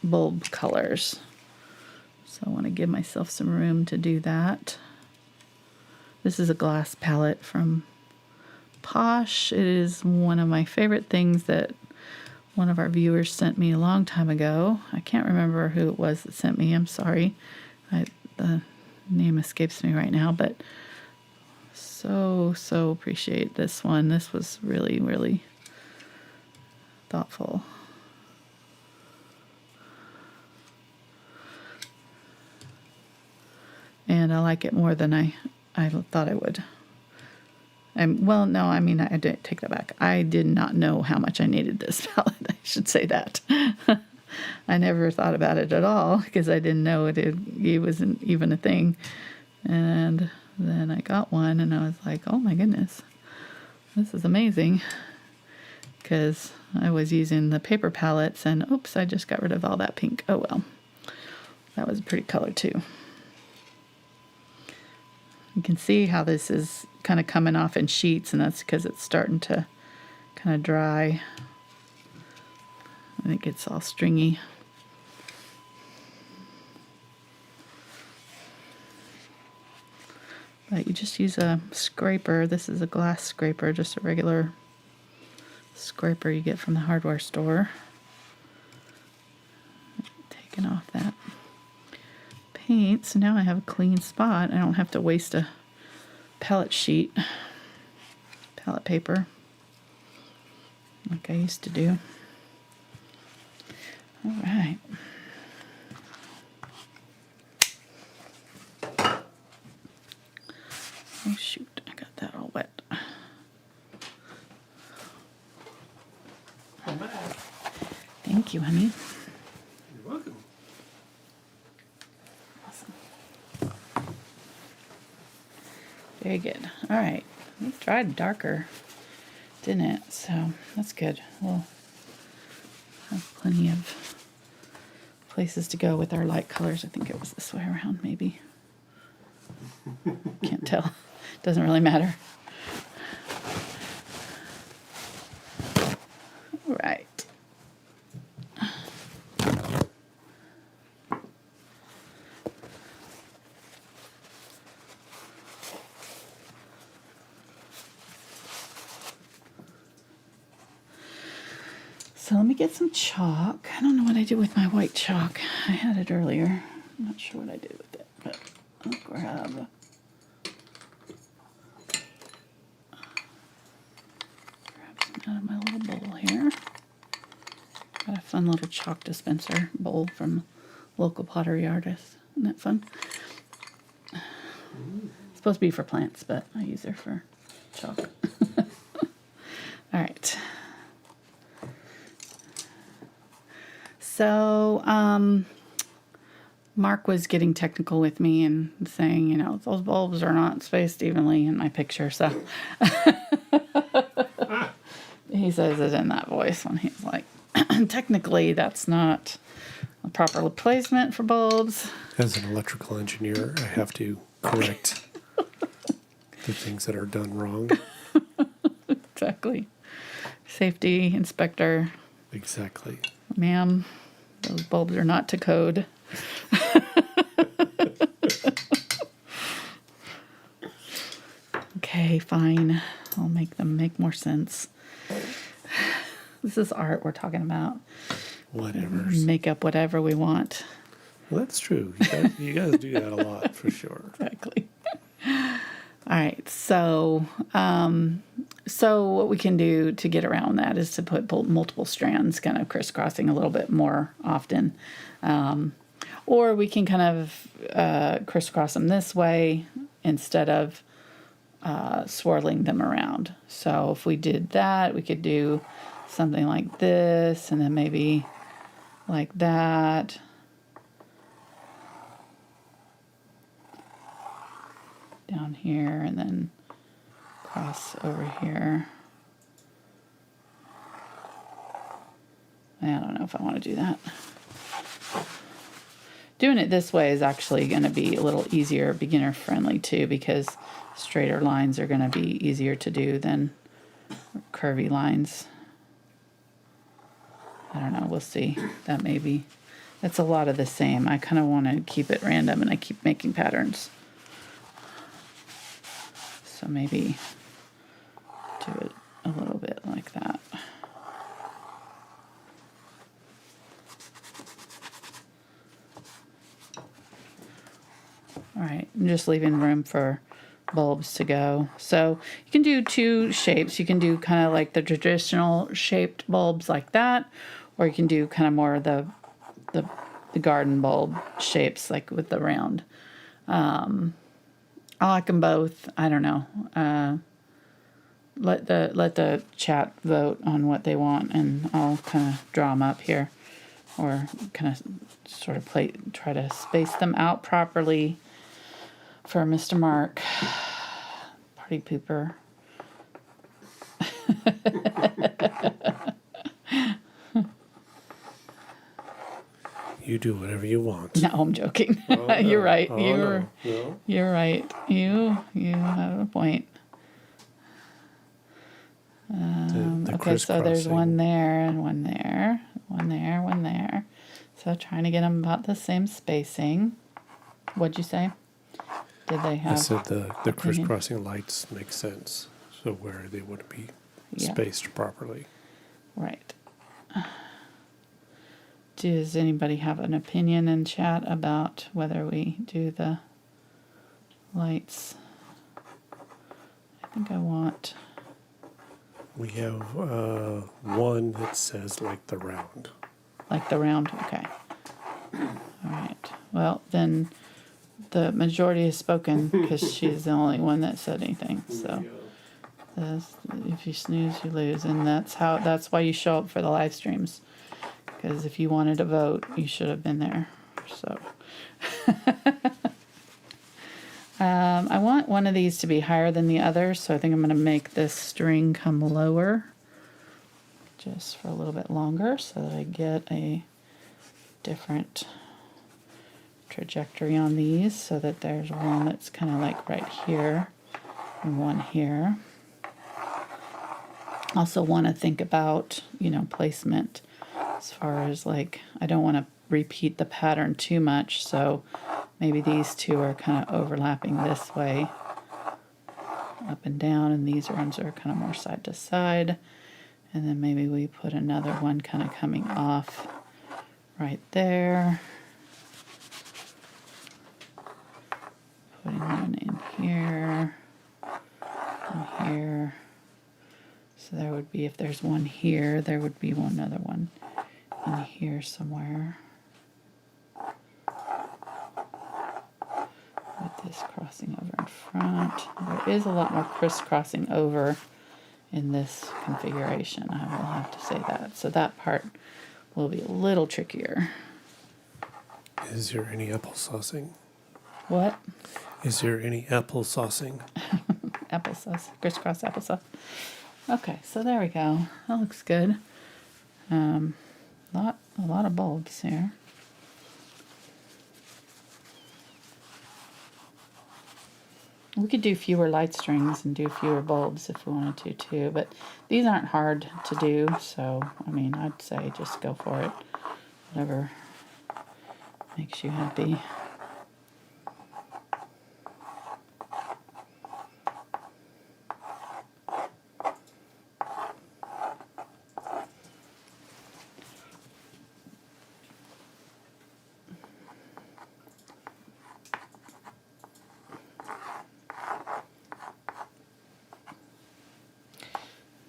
bulb colors. So I want to give myself some room to do that. This is a glass palette from Posh. It is one of my favorite things that one of our viewers sent me a long time ago. I can't remember who it was that sent me. I'm sorry. The name escapes me right now, but so appreciate this one. This was really, really thoughtful. And I like it more than I thought I would. Well, no, I mean, I didn't take that back. I did not know how much I needed this palette. I should say that. I never thought about it at all because I didn't know it wasn't even a thing. And then I got one and I was like, oh my goodness, this is amazing. Because I was using the paper palettes and oops, I just got rid of all that pink. Oh well, that was a pretty color too. You can see how this is kind of coming off in sheets, and that's because it's starting to kind of dry. I think it's all stringy. But you just use a scraper. This is a glass scraper, just a regular scraper you get from the hardware store. Taking off that paint, so now I have a clean spot. I don't have to waste a palette sheet, palette paper, like I used to do. All right. Oh shoot, I got that all wet. Thank Thank you, honey. You're welcome. Awesome. Very good. All right. It dried darker, didn't it? So that's good. We'll have plenty of places to go with our light colors. I think it was this way around, maybe. Can't tell. Doesn't really matter. Right. So let me get some chalk. I don't know what I did with my white chalk. I had it earlier. I'm not sure what I did with it, but I'll grab some out of my little bowl here. Got a fun little chalk dispenser bowl from local pottery artist. Isn't that fun? It's supposed to be for plants, but I use her for chalk. All right. So, Mark was getting technical with me and saying, you know, those bulbs are not spaced evenly in my picture. So he says it in that voice when he's like, technically that's not a proper placement for bulbs. As an electrical engineer, I have to correct the things that are done wrong. Exactly. Safety inspector. Exactly. Ma'am, those bulbs are not to code. Okay, fine. I'll make them make more sense. This is art we're talking about. Whatever. Make up whatever we want. Well, that's true. You guys do that a lot, for sure. Exactly. All right, so what we can do to get around that is to put multiple strands kind of crisscrossing a little bit more often. Or we can kind of crisscross them this way instead of swirling them around. So if we did that, we could do something like this, and then maybe like that. Down here, and then cross over here. I don't know if I want to do that. Doing it this way is actually going to be a little easier, beginner friendly too, because straighter lines are going to be easier to do than curvy lines. I don't know, we'll see. That maybe, that's a lot of the same. I kind of want to keep it random, and I keep making patterns. So maybe do it a little bit like that. All right, I'm just leaving room for bulbs to go. So you can do two shapes. You can do kind of like the traditional shaped bulbs like that, or you can do kind of more of the garden bulb shapes, like with the round. I like them both. I don't know. Let the chat vote on what they want, and I'll kind of draw them up here, or kind of sort of try to space them out properly for Mr. Mark. Party pooper. You do whatever you want. No, I'm joking. Oh, no. You're right. Oh, No. You're right. You have a point. The Okay, so there's crisscrossing. one there and one there, one there, one there. So trying to get them about the same spacing. What'd you say? Did they have? I said the crisscrossing lights make sense, so where they wouldn't be spaced properly. Right. Does anybody have an opinion in chat about whether we do the lights? I think I want... We have one that says like the round. Like the round? Okay. All right. Well, then the majority has spoken because she's the only one that said anything. So if you snooze, you lose. And that's why you show up for the live streams. because if you wanted to vote, you should have been there. So I want one of these to be higher than the other, so I think I'm going to make this string come lower just for a little bit longer so that I get a different trajectory on these, so that there's one that's kind of like right here and one here. Also want to think about, you know, placement as far as like, I don't want to repeat the pattern too much, so maybe these two are kind of overlapping this way, up and down, and these ones are kind of more side to side. And then maybe we put another one kind of coming off right there. Putting one in here, and here. So there would be, if there's one here, there would be one other one in here somewhere. With this crossing over in front. There is a lot more crisscrossing over in this configuration, I will have to say that. So that part will be a little trickier. Is there any applesaucing? What? Is there any applesaucing? Applesauce, crisscross applesauce. Okay, so there we go. That looks good. A lot of bulbs here. We could do fewer light strings and do fewer bulbs if we wanted to too, but these aren't hard to do, so I mean, I'd say just go for it. Whatever makes you happy.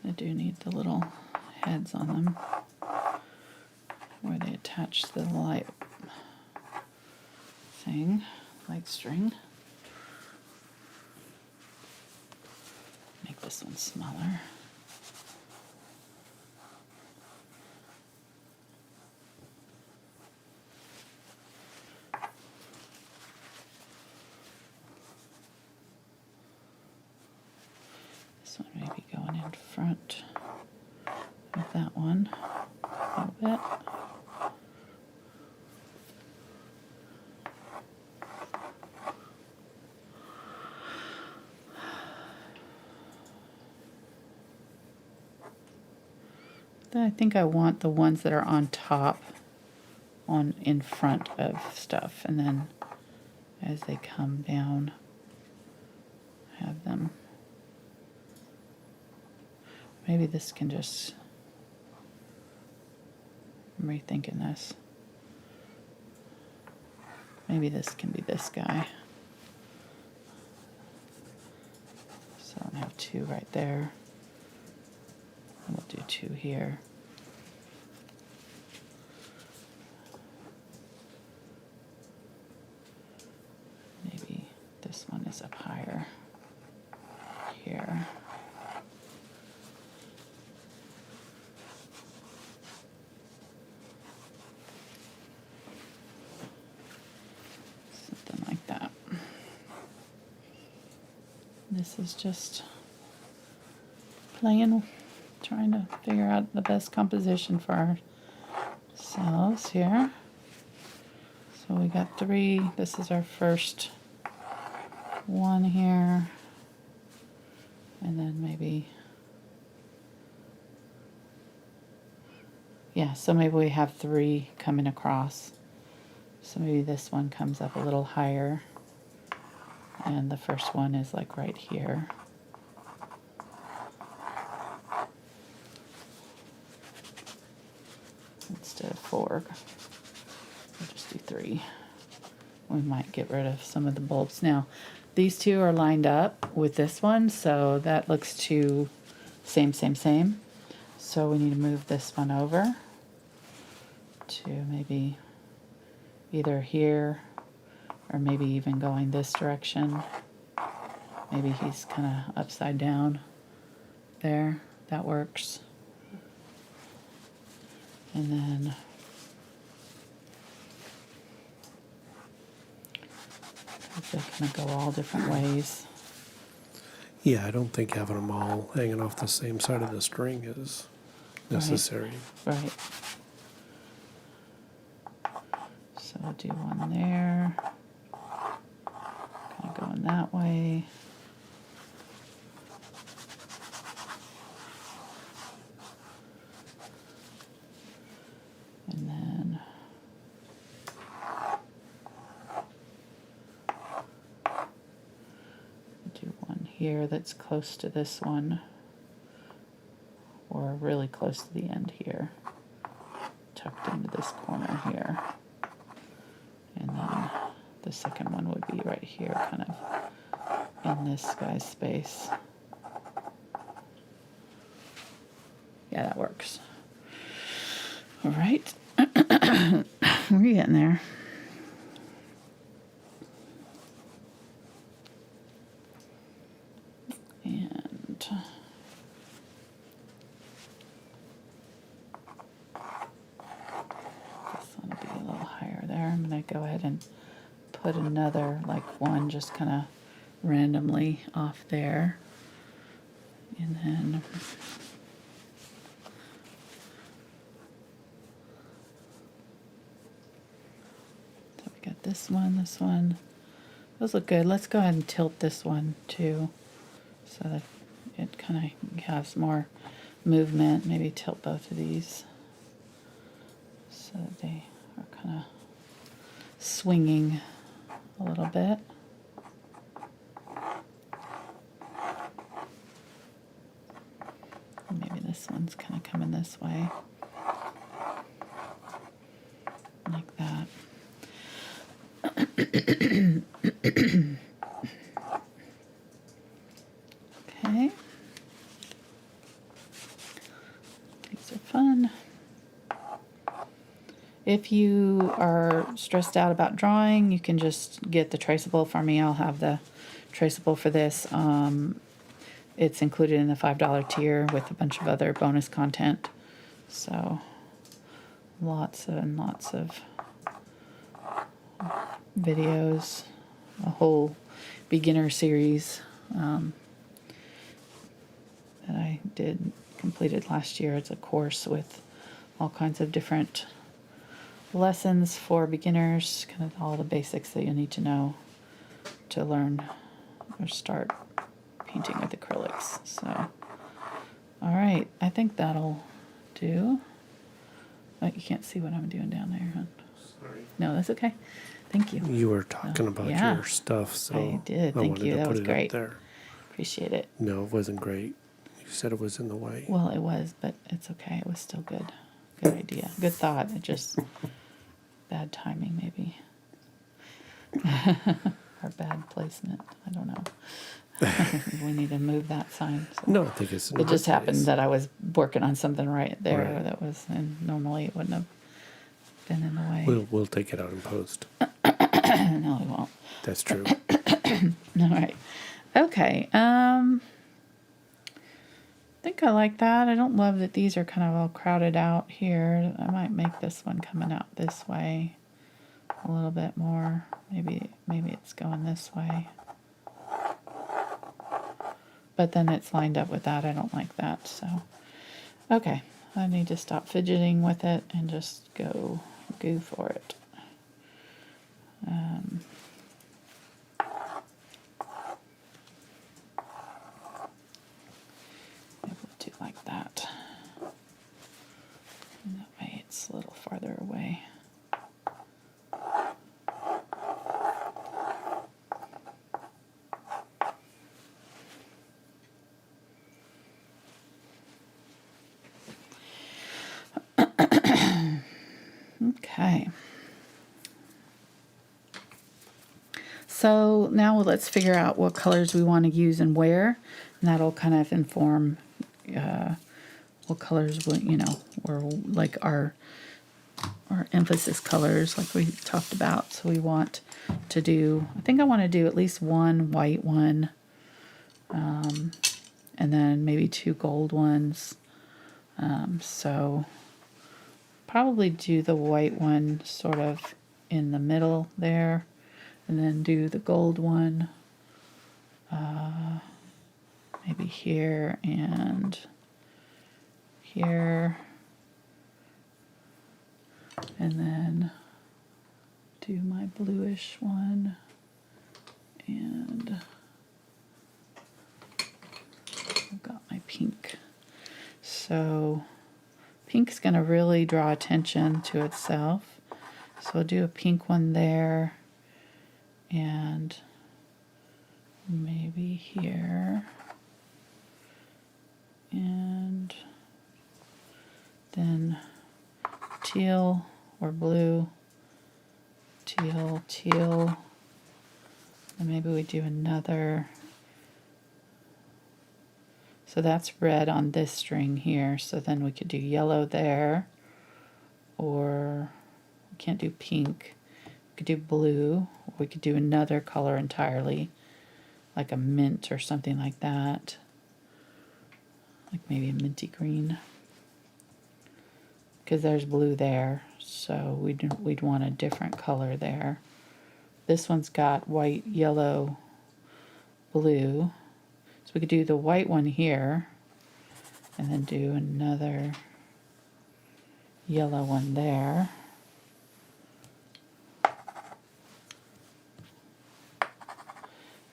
I do need the little heads on them where they attach the light thing, light string. Make this one smaller. This one may be going in front of that one a little bit. Then I think I want the ones that are on top on in front of stuff, and then as they come down, have them. Maybe this can just, I'm rethinking this. Maybe this can be this guy. So I have two right there. We'll do two here. Maybe this one is up higher here. Something like that. This is just playing, trying to figure out the best composition for ourselves here. So we got three. This is our first one here. And then maybe, yeah, so maybe we have three coming across. So maybe this one comes up a little higher. And the first one is like right here. Instead of four, we'll just do three. We might get rid of some of the bulbs. Now, these two are lined up with this one, so that looks too same. So we need to move this one over to maybe either here or maybe even going this direction. Maybe he's kind of upside down there. That works. And then 'cause they kind of go all different ways. Yeah, I don't think having them all hanging off the same side of the string is necessary. Right. So I'll do one there. Kind of going that way. And then do one here that's close to this one, or really close to the end here, tucked into this corner here. And then the second one would be right here, kind of in this guy's space. Yeah, that works. All right. We're getting there. And this one will be a little higher there. I'm going to go ahead and put another, like one just kind of randomly off there. And then got this one. Those look good. Let's go ahead and tilt this one too, so that it kind of has more movement. Maybe tilt both of these so that they are kind of swinging a little bit. And maybe this one's kind of coming this way, like that. Okay. These are fun. If you are stressed out about drawing, you can just get the traceable from me. I'll have the traceable for this. It's included in the $5 tier with a bunch of other bonus content. So lots and lots of videos, a whole beginner series that I completed last year. It's a course with all kinds of different lessons for beginners, kind of all the basics that you need to know to learn or start painting with acrylics. So, all right, I think that'll do. Oh, you can't see what I'm doing down there, huh? Sorry. No, that's okay. Thank you. You were talking about yeah. your stuff, so I did. I Thank wanted you. to That put was it great. up there. Appreciate it. No, it wasn't great. You said it was in the way. Well, it was, but it's okay. It was still good. Good idea. Good thought. It just bad timing, maybe. Or bad placement. I don't know. We need to move that sign. So. No, I think it's in a It just good happened place. that I was working on something right there Right. that was, and normally it wouldn't have been in the way. We'll take it out in post. No, we won't. That's true. All right. Okay. I think I like that. I don't love that these are kind of all crowded out here. I might make this one coming out this way a little bit more. Maybe it's going this way. But then it's lined up with that. I don't like that. So, okay. I need to stop fidgeting with it and just go for it. Maybe we'll do like that. And that way it's a little farther away. Okay. So now let's figure out what colors we want to use and where, and that'll kind of inform what colors or like our emphasis colors, like we talked about. So we want to do, I think I want to do at least one white one, and then maybe two gold ones. So probably do the white one sort of in the middle there, and then do the gold one maybe here and here, and then do my bluish one, and I've got my pink. So pink's going to really draw attention to itself. So I'll do a pink one there, and maybe here, and then teal or blue, teal, teal, and maybe we do another. So that's red on this string here, so then we could do yellow there, or we can't do pink, we could do blue, or we could do another color entirely, like a mint or something like that, like maybe a minty green, because there's blue there, so we'd want a different color there. This one's got white, yellow, blue, so we could do the white one here, and then do another yellow one there.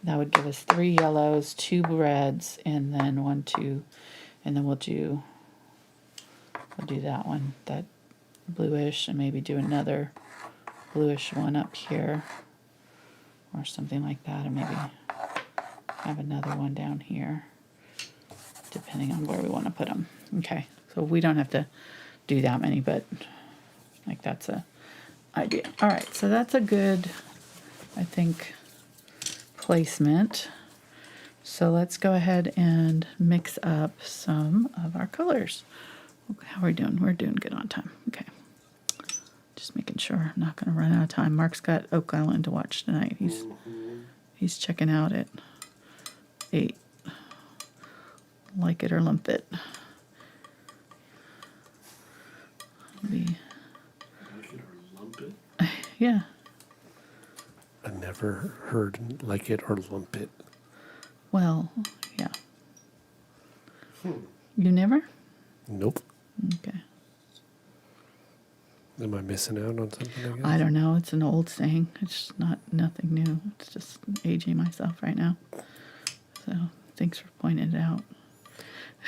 That would give us 3 yellows, 2 reds, and then 1, 2, and then we'll do that one, that bluish, and maybe do another bluish one up here, or something like that, and maybe have another one down here, depending on where we want to put them. Okay, so we don't have to do that many, but like that's a idea. All right, so that's a good, I think, placement. So let's go ahead and mix up some of our colors. Okay, how are we doing? We're doing good on time. Okay. Just making sure I'm not going to run out of time. Mark's got Oak Island to watch tonight. He's checking out at 8. Like it or lump it. Like it or lump it? Yeah. I never heard like it or lump it. Well, yeah. You never? Nope. Okay. Am I missing out on something, I guess? I don't know. It's an old saying. It's nothing new. It's just aging myself right now. So thanks for pointing it out.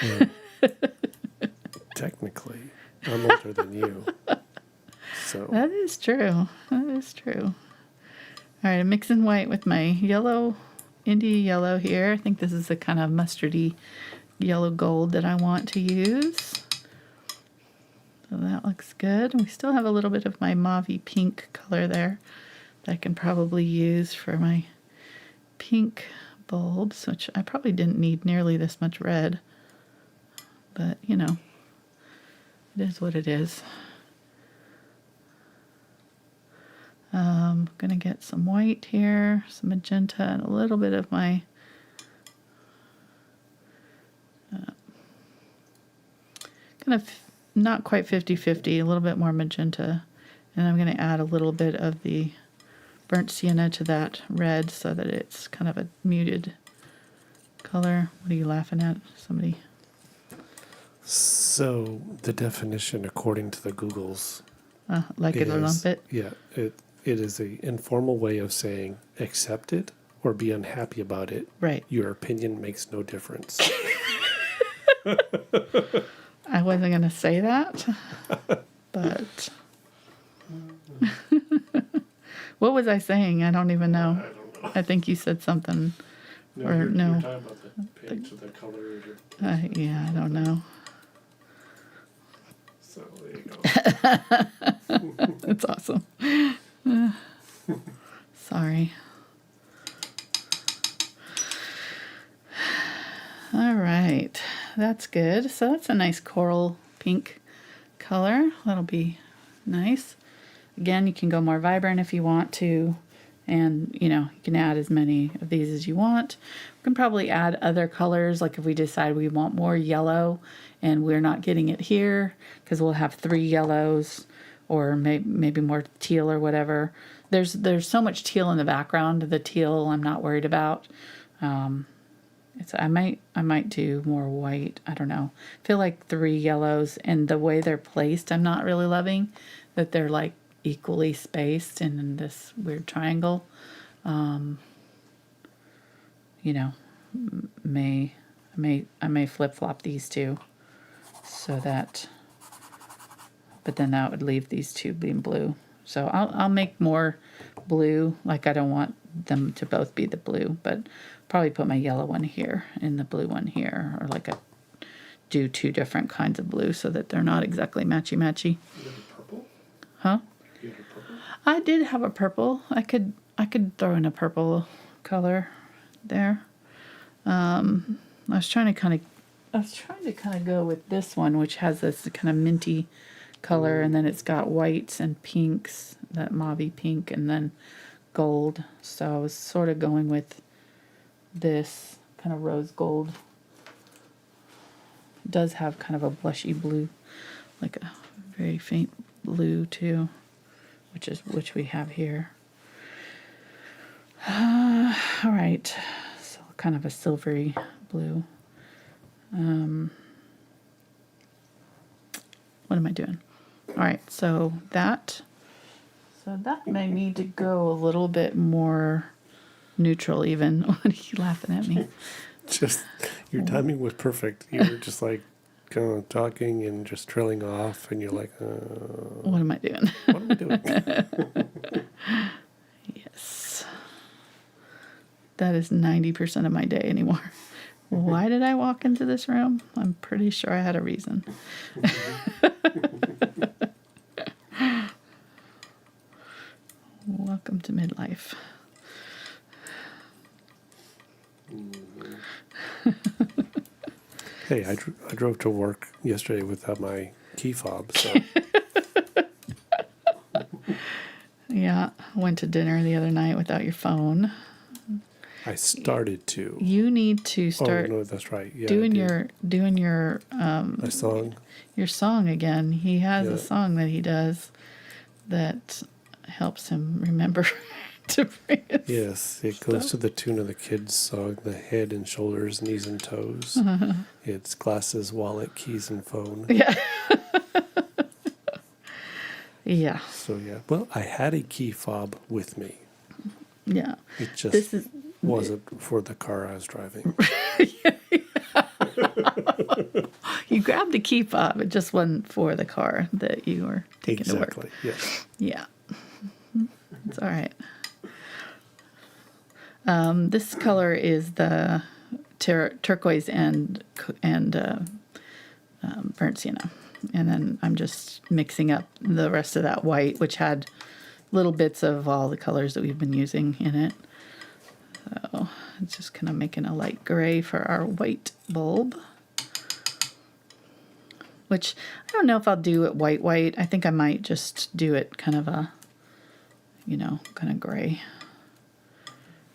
Well, technically, I'm older than you. So That is true. That is true. All right, I'm mixing white with my yellow, India yellow here. I think this is the kind of mustardy yellow gold that I want to use. So that looks good. And we still have a little bit of my mauvey pink color there that I can probably use for my pink bulbs, which I probably didn't need nearly this much red. But, you know, it is what it is. I'm going to get some white here, some magenta, and a little bit of my kind of not quite 50-50, a little bit more magenta. And I'm going to add a little bit of the burnt sienna to that red so that it's kind of a muted color. What are you laughing at? Somebody? So the definition, according to the Googles, Like it or lump it? Yeah, it is a informal way of saying accept it or be unhappy about it. Right. Your opinion makes no difference. I wasn't going to say that, but what was I saying? I don't even know. I don't know. I think you said something. No, Or you're no. talking about the page with the colors. Yeah, I don't know. So there you go. That's awesome. Sorry. All right, that's good. So that's a nice coral pink color. That'll be nice. Again, you can go more vibrant if you want to, and you know, you can add as many of these as you want. We can probably add other colors, like if we decide we want more yellow and we're not getting it here, because we'll have 3 yellows or maybe more teal or whatever. there's so much teal in the background. The teal I'm not worried about. I might do more white. I don't know. I feel like 3 yellows, and the way they're placed, I'm not really loving that they're like equally spaced and in this weird triangle. You know, I may flip flop these two, so that. But then that would leave these two being blue. So I'll make more blue. Like I don't want them to both be the blue, but probably put my yellow one here and the blue one here, or like do 2 different kinds of blue so that they're not exactly matchy. You have a purple? Huh? You have a purple? I did have a purple. I could throw in a purple color there. I was trying to kind of go with this one, which has this kind of minty color, and then it's got whites and pinks, that mauvey pink, and then gold. So I was sort of going with this kind of rose gold. It does have kind of a blushy blue, like a very faint blue too, which we have here. All right, so kind of a silvery blue. What am I doing? All right, so that may need to go a little bit more neutral even. What are you laughing at me? Just, your timing was perfect. You were just like kind of talking and just trailing off, and you're like, What am I doing? what am I doing? Yes. That is 90% of my day anymore. Why did I walk into this room? I'm pretty sure I had a reason. Welcome to midlife. Hey, I drove to work yesterday without my key fob, so Yeah, went to dinner the other night without your phone. I started to. You need to start Oh no, that's right. Yeah, doing I did. your My song. your song again. He has Yeah. a song that he does that helps him remember to bring it. Yes, it goes to the tune of the kids' song, the head and shoulders, knees and toes. It's glasses, wallet, keys, and phone. Yeah. Yeah. So yeah, well, I had a key fob with me. Yeah. It just This is wasn't for the car I was driving. you grabbed the key fob. It just wasn't for the car that you were taking to work. Exactly. Yes. Yeah. It's all right. This color is the turquoise and burnt sienna. And then I'm just mixing up the rest of that white, which had little bits of all the colors that we've been using in it. So it's just kind of making a light gray for our white bulb. Which I don't know if I'll do it white. I think I might just do it kind of a, kind of gray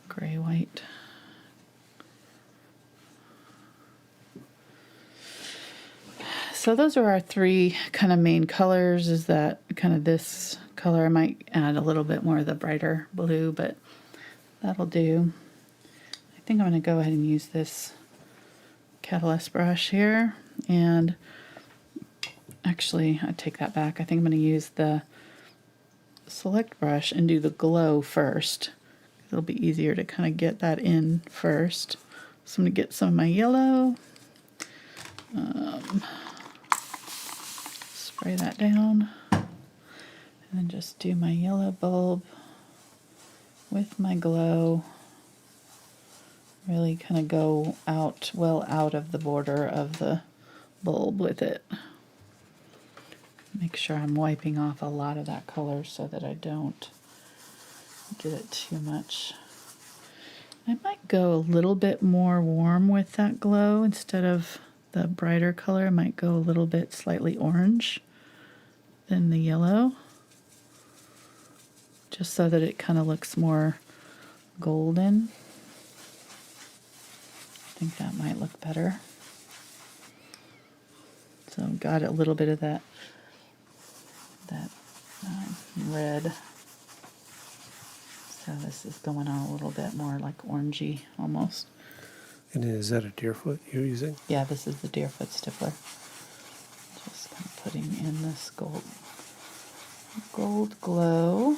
white. So those are our 3 kind of main colors. Is that kind of this color? I might add a little bit more of the brighter blue, but that'll do. I think I'm going to go ahead and use this Catalyst brush here. And actually, I take that back. I think I'm going to use the Select brush and do the glow first. It'll be easier to kind of get that in first. So I'm going to get some of my yellow. Spray that down. And then just do my yellow bulb with my glow. Really kind of go well out of the border of the bulb with it. Make sure I'm wiping off a lot of that color so that I don't get it too much. I might go a little bit more warm with that glow instead of the brighter color. I might go a little bit slightly orange than the yellow, just so that it kind of looks more golden. I think that might look better. So got a little bit of that red. So this is going on a little bit more like orangey almost. And is that a Deerfoot you're using? Yeah, this is the Deerfoot Stippler. Just kind of putting in this gold glow.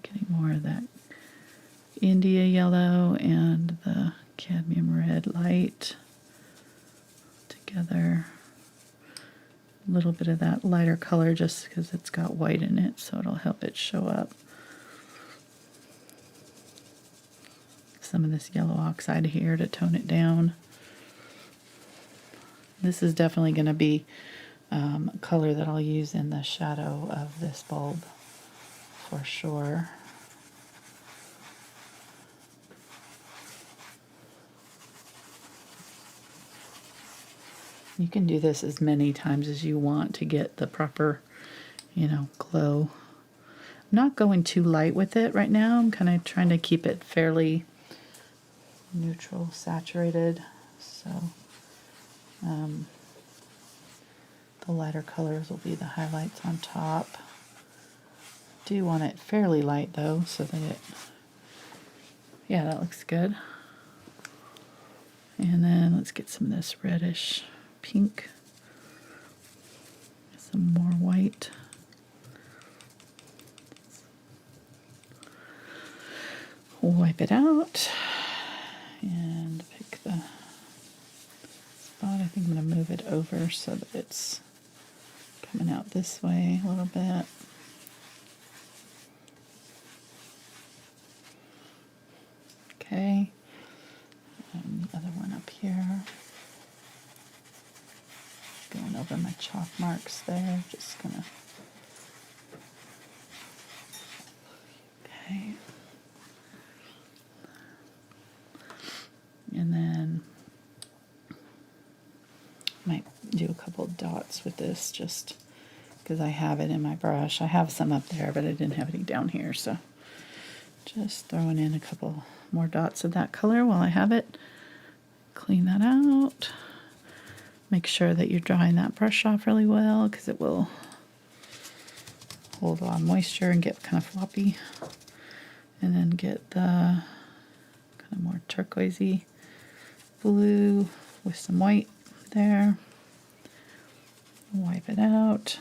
Getting more of that India yellow and the cadmium red light together. A little bit of that lighter color just because it's got white in it, so it'll help it show up. Some of this yellow oxide here to tone it down. This is definitely going to be a color that I'll use in the shadow of this bulb for sure. You can do this as many times as you want to get the proper, glow. I'm not going too light with it right now. I'm kind of trying to keep it fairly neutral, saturated. So the lighter colors will be the highlights on top. Do want it fairly light though, so that yeah, that looks good. And then let's get some of this reddish pink, some more white. Wipe it out and pick the spot. I think I'm going to move it over so that it's coming out this way a little bit. Okay, and the other one up here. Going over my chalk marks there, just gonna. Okay. And then might do a couple dots with this just because I have it in my brush. I have some up there, but I didn't have any down here, so just throwing in a couple more dots of that color while I have it. Clean that out. Make sure that you're drying that brush off really well because it will hold a lot of moisture and get kind of floppy. And then get the kind of more turquoisey blue with some white there. Wipe it out.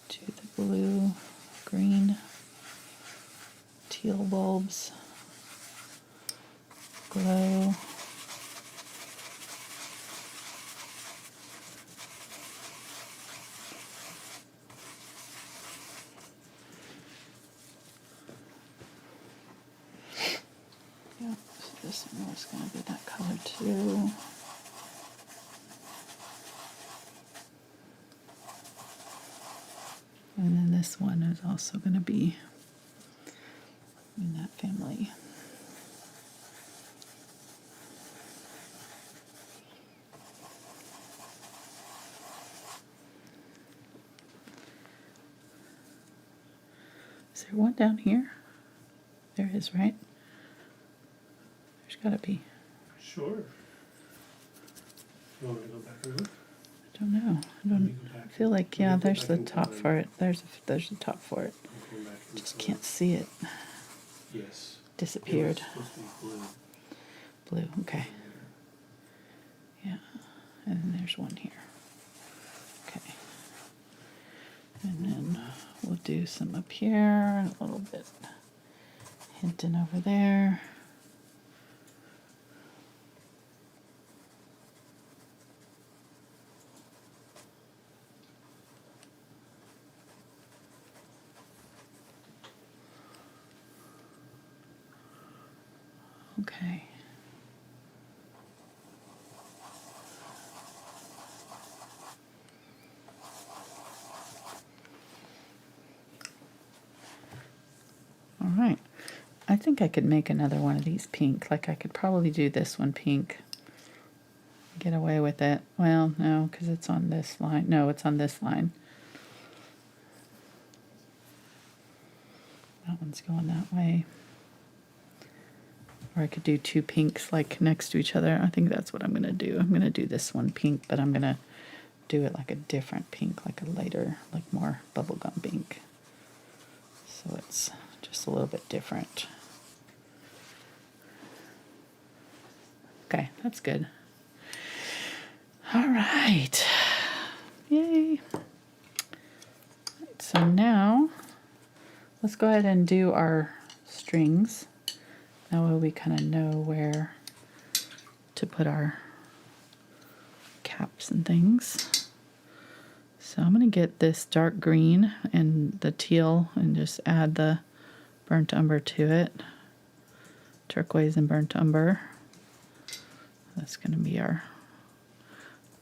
Do the blue, green, teal bulbs. Glow. Yeah, so this one was going to be that color too. And then this one is also going to be in that family. Is there one down here? There is, right? There's got to be. Sure. You want me to go back and look? I don't know. I feel like, yeah, there's the top for it. There's the top for it. Just can't see it. Yes. Disappeared. It was supposed to be blue. Blue, okay. Yeah. And then there's one here. Okay. And then we'll do some up here and a little bit hinting over there. Okay. All right. I think I could make another one of these pink. Like I could probably do this one pink. Get away with it. Well, no, because it's on this line. No, it's on this line. That one's going that way. Or I could do two pinks like next to each other. I think that's what I'm going to do. I'm going to do this one pink, but I'm going to do it like a different pink, like a lighter, like more bubblegum pink. So it's just a little bit different. Okay, that's good. All right. Yay. So now let's go ahead and do our strings. That way we kind of know where to put our caps and things. So I'm going to get this dark green and the teal and just add the burnt umber to it. Turquoise and burnt umber. That's going to be our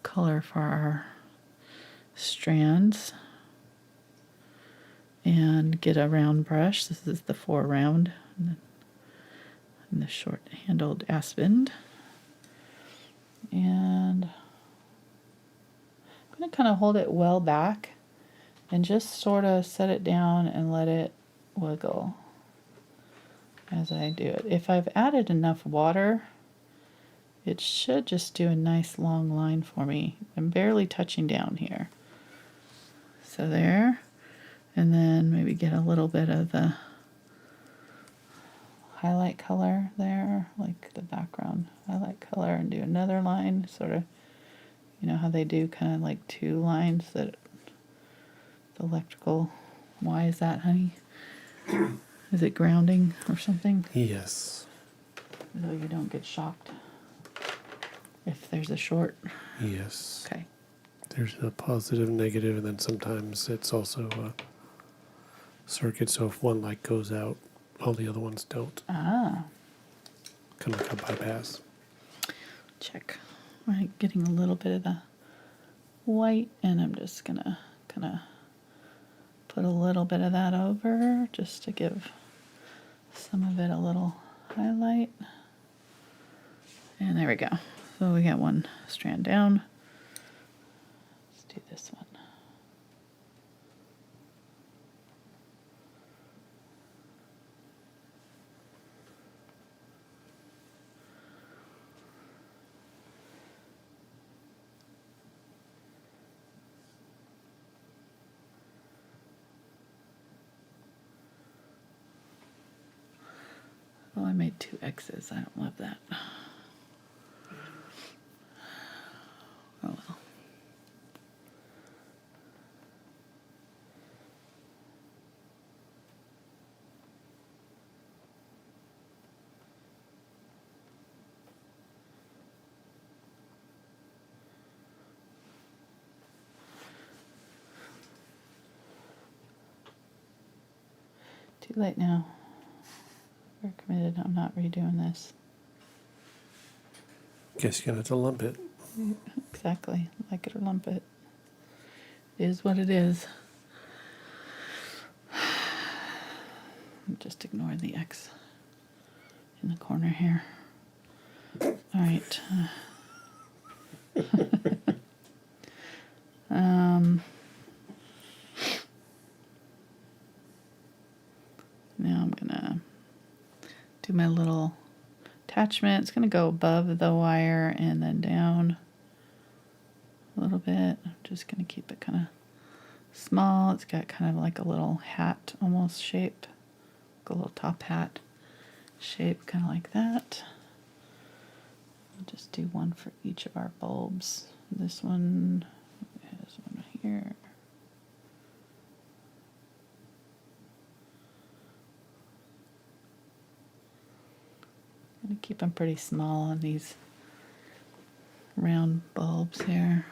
color for our strands. And get a round brush. This is the 4 round and the short handled aspen. And I'm going to kind of hold it well back and just sort of set it down and let it wiggle as I do it. If I've added enough water, it should just do a nice long line for me. I'm barely touching down here. So there. And then maybe get a little bit of the highlight color there, like the background highlight color, and do another line, sort of, you know how they do kind of like 2 lines that the electrical, why is that, honey? Is it grounding or something? Yes. So you don't get shocked if there's a short? Yes. Okay. There's a positive, negative, and then sometimes it's also a circuit, so if one light goes out, all the other ones don't. Ah. Kind of like a bypass. Check. All right, getting a little bit of the white, and I'm just gonna kind of put a little bit of that over just to give some of it a little highlight. And there we go. So we got one strand down. Let's do this one. Oh, I made 2 X's. I don't love that. Oh well. Too late now. We're committed. I'm not redoing this. Guess you're going to have to lump it. Exactly. Like it or lump it. It is what it is. I'm just ignoring the X in the corner here. All right. Now I'm gonna do my little attachment. It's gonna go above the wire and then down a little bit. I'm just gonna keep it kind of small. It's got kind of like a little hat almost shape, like a little top hat shape, kind of like that. I'll just do one for each of our bulbs. This one has one here. I'm going to keep them pretty small on these round bulbs here.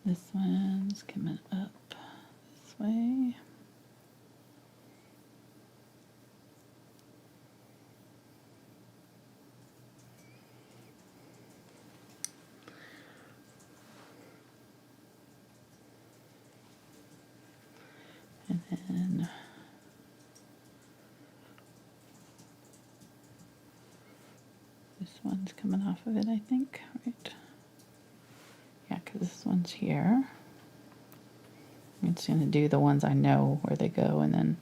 This one's coming up this way. And then this one's coming off of it, I think, right? because this one's here. I'm just going to do the ones I know where they go and then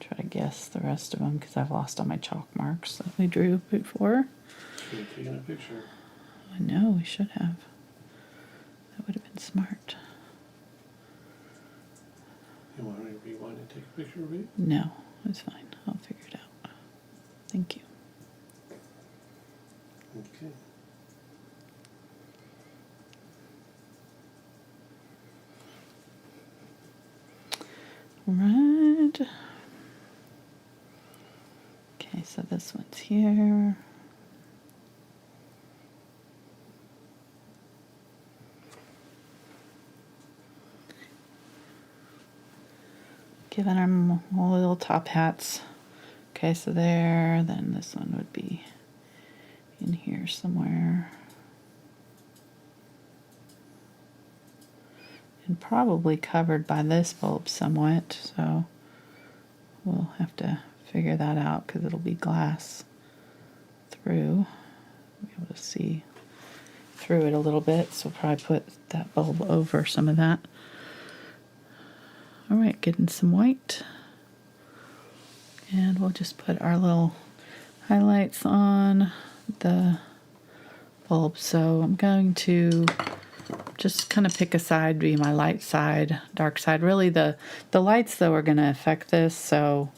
try to guess the rest of them because I've lost all my chalk marks that we drew before. Should have taken a picture. I know, we should have. That would have been smart. You want to rewind and take a picture of it? No, it's fine. I'll figure it out. Thank you. Okay. Right. Okay, so this one's here. Giving them all little top hats. Okay, so there, then this one would be in here somewhere. And probably covered by this bulb somewhat, so we'll have to figure that out because it'll be glass through. Be able to see through it a little bit, so we'll probably put that bulb over some of that. All right, getting some white. And we'll just put our little highlights on the bulb. So I'm going to just kind of pick a side, be my light side, dark side. Really the lights though are going to affect this. So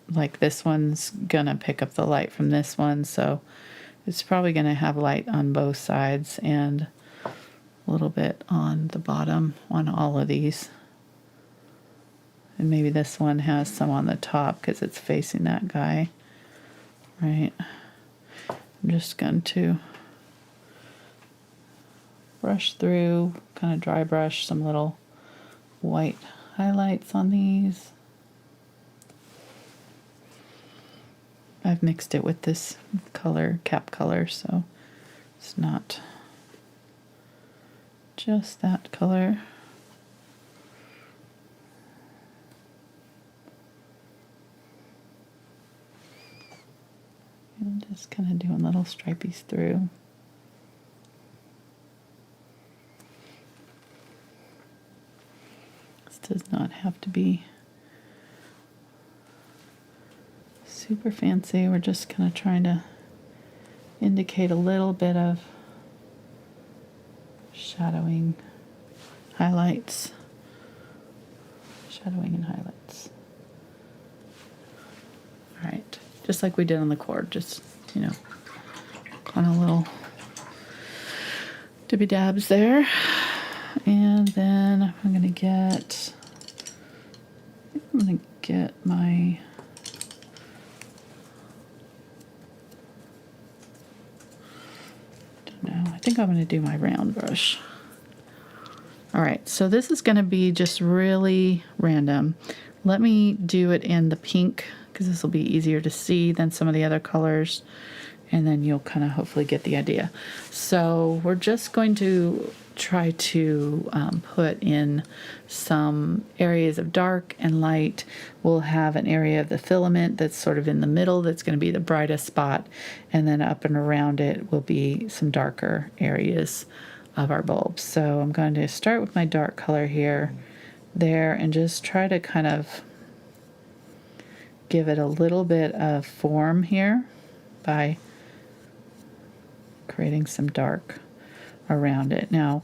like this one's going to pick up the light from this one. So it's probably going to have light on both sides and a little bit on the bottom on all of these. And maybe this one has some on the top because it's facing that guy. Right. I'm just going to brush through, kind of dry brush some little white highlights on these. I've mixed it with this color, cap color, so it's not just that color. And just kind of doing little stripies through. This does not have to be super fancy. We're just kind of trying to indicate a little bit of shadowing, highlights, shadowing and highlights. All right, just like we did on the cord, just, you know, kind of little dibby dabs there. And then I'm gonna get, my I think I'm going to do my round brush. All right, so this is going to be just really random. Let me do it in the pink because this will be easier to see than some of the other colors, and then you'll kind of hopefully get the idea. So we're just going to try to put in some areas of dark and light. We'll have an area of the filament that's sort of in the middle that's going to be the brightest spot, and then up and around it will be some darker areas of our bulbs. So I'm going to start with my dark color here, there, and just try to kind of give it a little bit of form here by creating some dark around it. Now,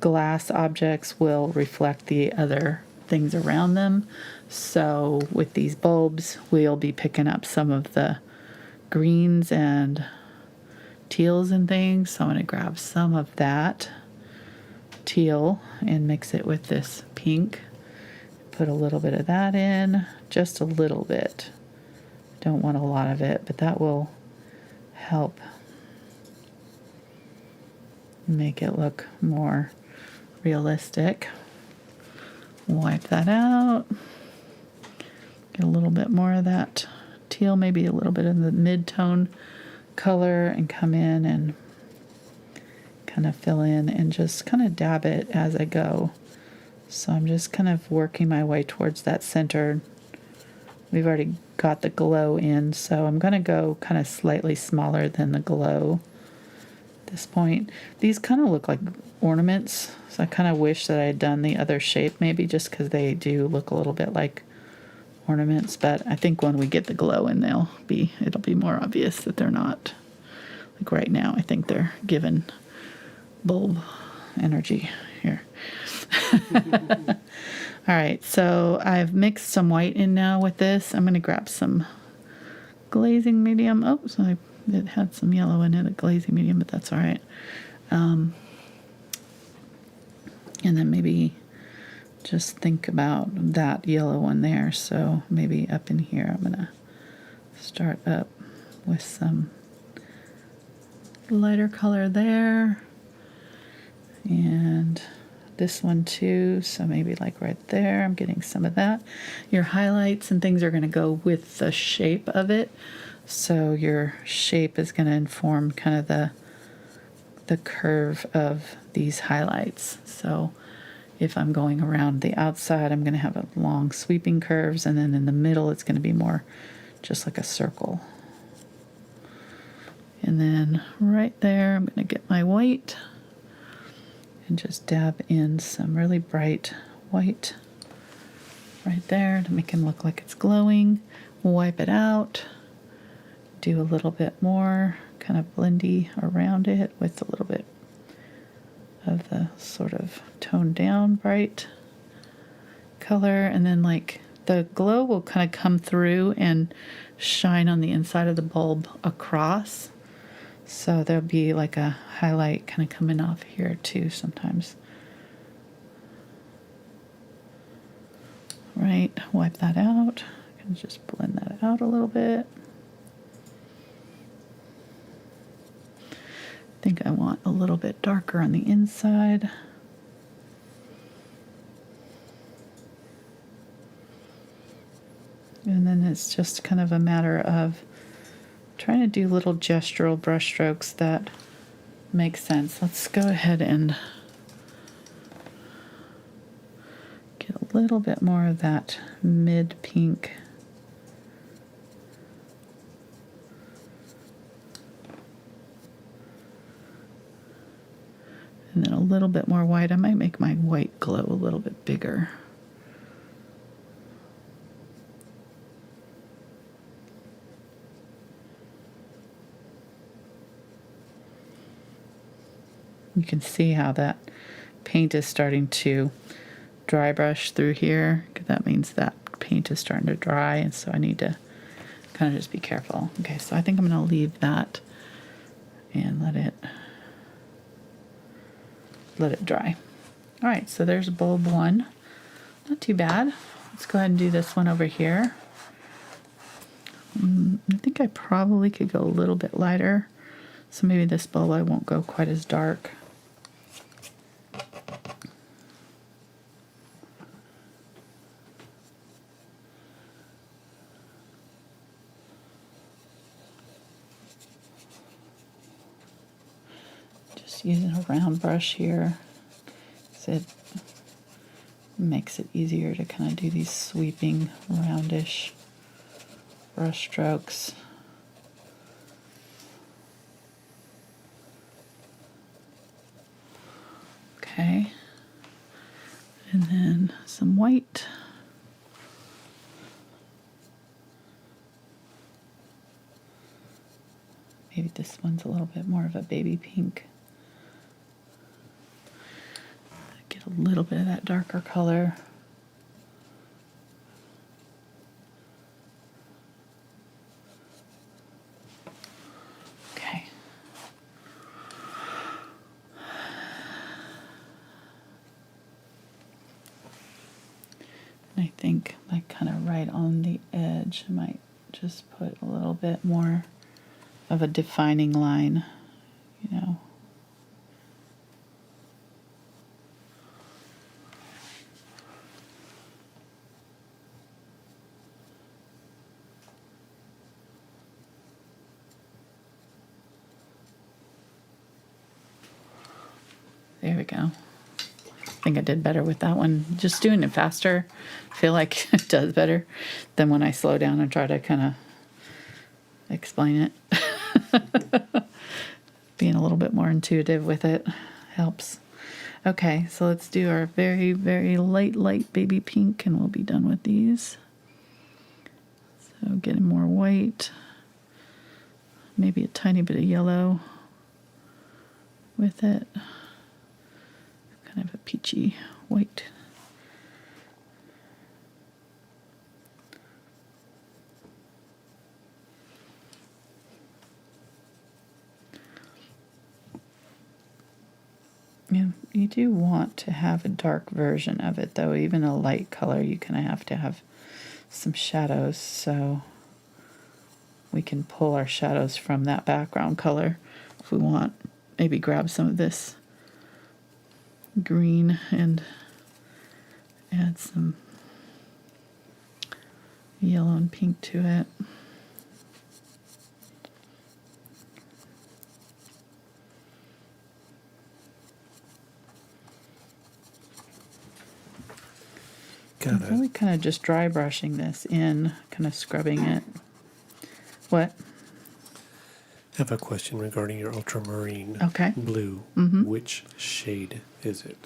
glass objects will reflect the other things around them. So with these bulbs, we'll be picking up some of the greens and teals and things. So I'm going to grab some of that teal and mix it with this pink. Put a little bit of that in, just a little bit. Don't want a lot of it, but that will help make it look more realistic. Wipe that out. Get a little bit more of that teal, maybe a little bit of the mid-tone color, and come in and kind of fill in and just kind of dab it as I go. So I'm just kind of working my way towards that center. We've already got the glow in, so I'm going to go kind of slightly smaller than the glow at this point. These kind of look like ornaments, so I kind of wish that I had done the other shape maybe, just because they do look a little bit like ornaments. But I think when we get the glow in, it'll be more obvious that they're not. Like right now, I think they're giving bulb energy here. All right, so I've mixed some white in now with this. I'm going to grab some glazing medium. Oh, so it had some yellow in it, a glazing medium, but that's all right. And then maybe just think about that yellow one there. So maybe up in here, I'm going to start up with some lighter color there. And this one too, so maybe like right there, I'm getting some of that. Your highlights and things are going to go with the shape of it, so your shape is going to inform kind of the curve of these highlights. So if I'm going around the outside, I'm going to have a long sweeping curves, and then in the middle it's going to be more just like a circle. And then right there, I'm going to get my white and just dab in some really bright white right there to make him look like it's glowing. Wipe it out. Do a little bit more kind of blendy around it with a little bit of the sort of toned down bright color. And then like the glow will kind of come through and shine on the inside of the bulb across. So there'll be like a highlight kind of coming off here too sometimes. Right, wipe that out. And just blend that out a little bit. I think I want a little bit darker on the inside. And then it's just kind of a matter of trying to do little gestural brush strokes that make sense. Let's go ahead and get a little bit more of that mid pink. And then a little bit more white. I might make my white glow a little bit bigger. You can see how that paint is starting to dry brush through here. That means that paint is starting to dry, and so I need to kind of just be careful. Okay, so I think I'm going to leave that and let it dry. All right, so there's bulb one. Not too bad. Let's go ahead and do this one over here. I think I probably could go a little bit lighter. So maybe this bulb I won't go quite as dark. Just using a round brush here. So it makes it easier to kind of do these sweeping, roundish brush strokes. Okay, and then some white. Maybe this one's a little bit more of a baby pink. Get a little bit of that darker color. Okay. And I think like kind of right on the edge, I might just put a little bit more of a defining line, you know. There we go. I think I did better with that one. Just doing it faster, I feel like it does better than when I slow down and try to kind of explain it. being a little bit more intuitive with it helps. Okay, so let's do our very, very light baby pink, and we'll be done with these. So getting more white, maybe a tiny bit of yellow with it. Kind of a peachy white. You do want to have a dark version of it, though. Even a light color, you kind of have to have some shadows, so we can pull our shadows from that background color if we want. Maybe grab some of this green and add some yellow and pink to it. I'm really kind of just dry brushing this in, kind of scrubbing it. What? I have a question regarding your ultramarine blue. Which shade is it?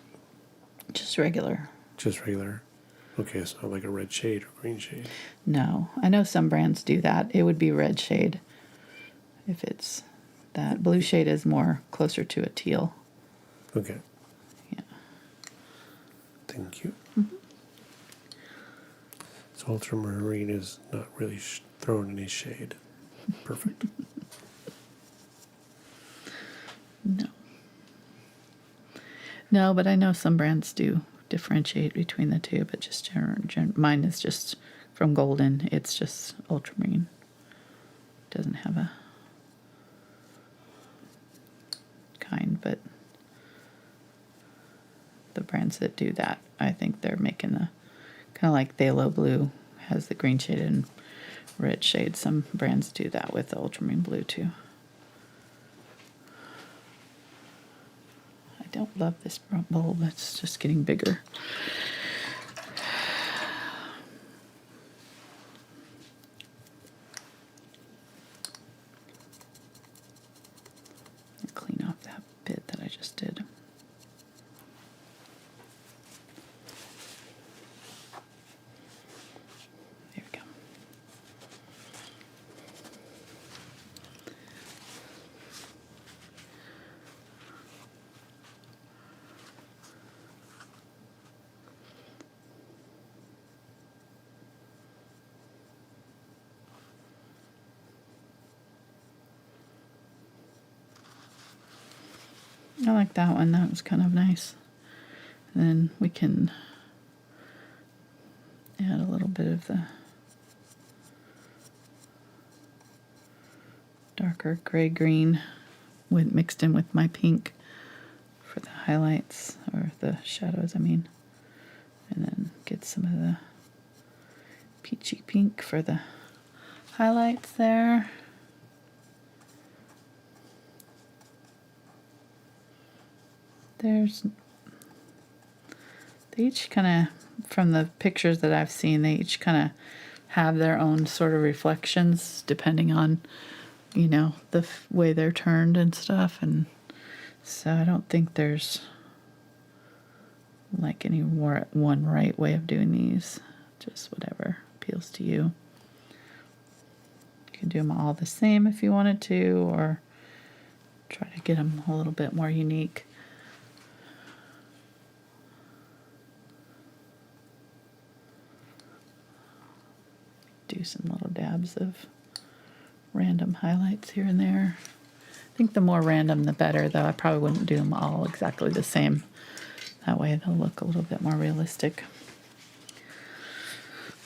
Just regular. Just regular? Okay, it's not like a red shade or green shade. No. I know some brands do that. It would be red shade if it's that. Blue shade is more closer to a teal. Okay. Yeah. Thank you. So ultramarine is not really throwing any shade. Perfect. No, but I know some brands do differentiate between the two, but just mine is just from Golden. It's just ultramarine. Doesn't have a kind, but the brands that do that, I think they're making a kind of like Phthalo blue has the green shade and red shade. Some brands do that with the ultramarine blue too. I don't love this bulb. It's just getting bigger. Clean off that bit that I just did. There we go. I like that one. That was kind of nice. And then we can add a little bit of the darker gray-green mixed in with my pink for the highlights, or the shadows, I mean. And then get some of the peachy pink for the highlights there. They each kind of, from the pictures that I've seen, they each kind of have their own sort of reflections depending on, you know, the way they're turned and stuff. And so I don't think there's like any one right way of doing these. Just whatever appeals to you. You can do them all the same if you wanted to, or try to get them a little bit more unique. Do some little dabs of random highlights here and there. I think the more random the better, though. I probably wouldn't do them all exactly the same. That way they'll look a little bit more realistic.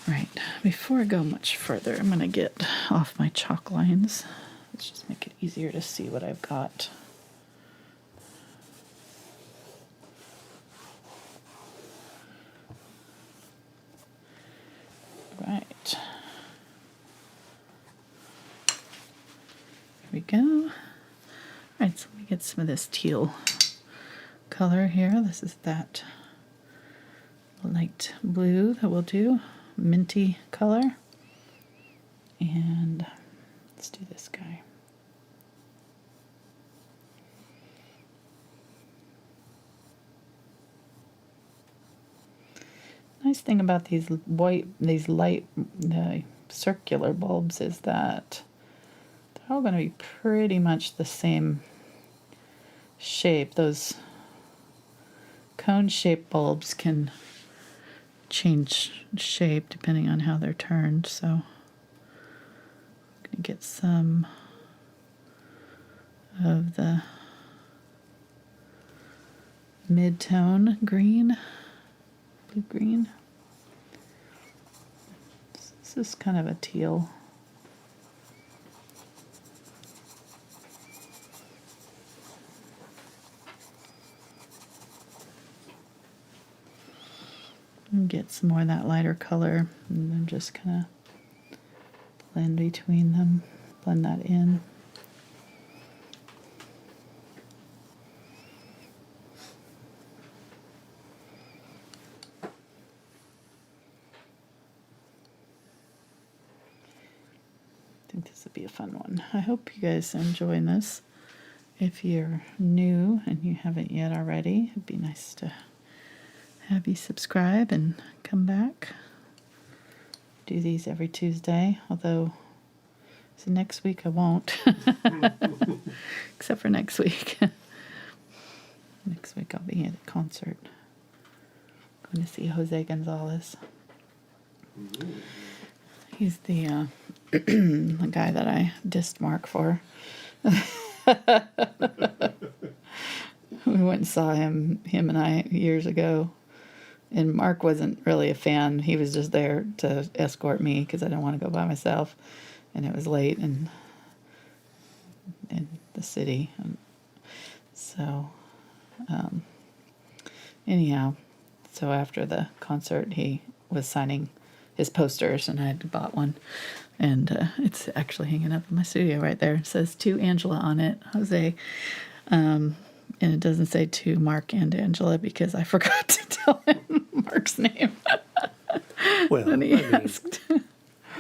Right, before I go much further, I'm going to get off my chalk lines. Let's just make it easier to see what I've got. Right. There we go. Alright, so let me get some of this teal color here. This is that light blue that we'll do, minty color. And let's do this guy. nice thing about these light circular bulbs is that they're all going to be pretty much the same shape. Those cone-shaped bulbs can change shape depending on how they're turned, so I'm going to get some of the mid-tone green, blue-green. This is kind of a teal. And get some more of that lighter color, and then just kind of blend between them, blend that in. I think this would be a fun one. I hope you guys are enjoying this. If you're new and you haven't yet already, it'd be nice to have you subscribe and come back. Do these every Tuesday, although so next week I won't. Except for next week. Next week I'll be at a concert. Going to see Jose Gonzalez. He's the the guy that I dissed Mark for. We went and saw him and I years ago. And Mark wasn't really a fan. He was just there to escort me because I didn't want to go by myself. And it was late and in the city. And so, anyhow, so after the concert, he was signing his posters, and I had bought one. And it's actually hanging up in my studio right there. It says to Angela on it, Jose. And it doesn't say to Mark and Angela because I forgot to tell him Mark's name. Well, and he asked.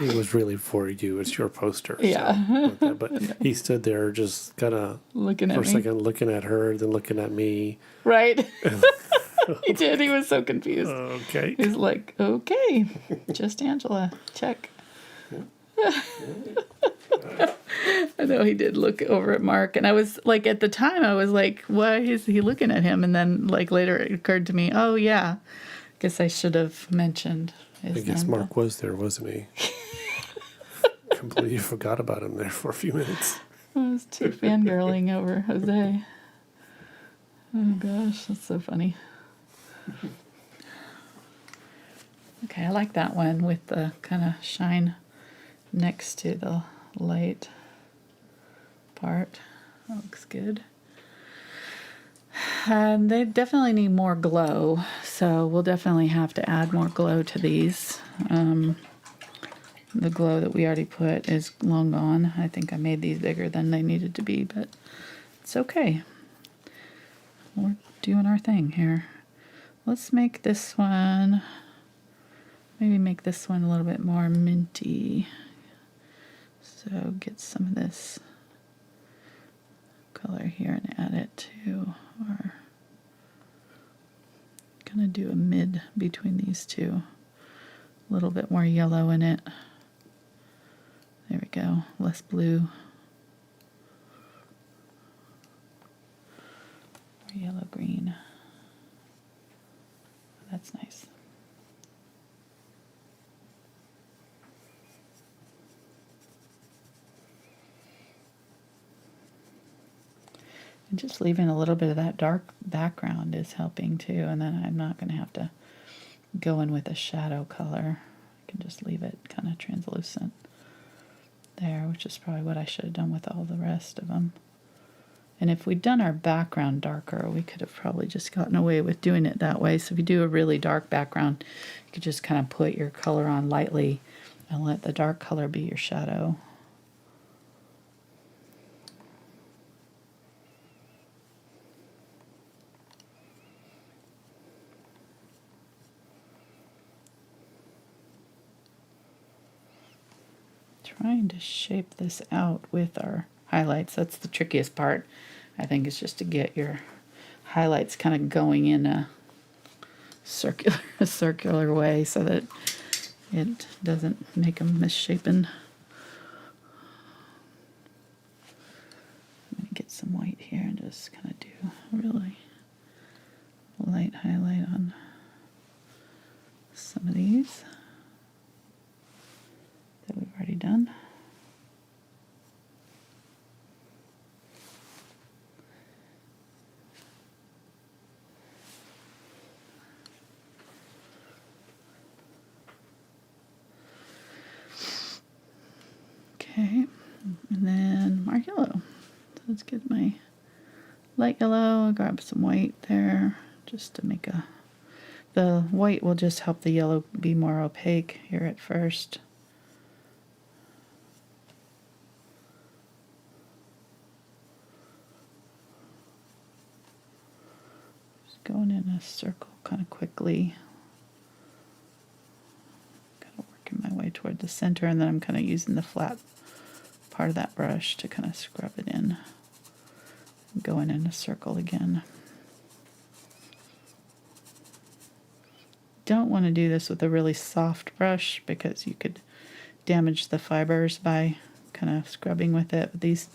It was really for you. It's your poster. Yeah. So, but he stood there just kind of Looking at for me. a second, looking at her, then looking at me. Right. He did. He was so confused. Okay. He's like, okay, just Angela. Check. I know he did look over at Mark, and I was like, at the time, I was like, why is he looking at him? And then, like, later it occurred to me, oh, yeah, guess I should have mentioned his name. I guess Mark was there, wasn't he? Completely forgot about him there for a few minutes. I was too fangirling over Jose. Oh, gosh, that's so funny. Okay, I like that one with the kind of shine next to the light part. That looks good. And they definitely need more glow, so we'll definitely have to add more glow to these. The glow that we already put is long gone. I think I made these bigger than they needed to be, but it's okay. We're doing our thing here. Let's make this one, maybe make this one a little bit more minty. So get some of this color here and add it to our, gonna do a mid between these two. A little bit more yellow in it. There we go, less blue. More yellow green. That's nice. And just leaving a little bit of that dark background is helping too, and then I'm not going to have to go in with a shadow color. I can just leave it kind of translucent there, which is probably what I should have done with all the rest of them. And if we'd done our background darker, we could have probably just gotten away with doing it that way. So if you do a really dark background, you could just kind of put your color on lightly and let the dark color be your shadow. Trying to shape this out with our highlights. That's the trickiest part, I think, is just to get your highlights kind of going in a a circular way so that it doesn't make them misshapen. I'm going to get some white here and just kind of do a really light highlight on some of these that we've already done. Okay, and then mark yellow. So let's get my light yellow, grab some white there just to make a, the white will just help the yellow be more opaque here at first. Just going in a circle kind of quickly. Kind of working my way toward the center, and then I'm kind of using the flat part of that brush to kind of scrub it in. Going in a circle again. Don't want to do this with a really soft brush because you could damage the fibers by kind of scrubbing with it. But these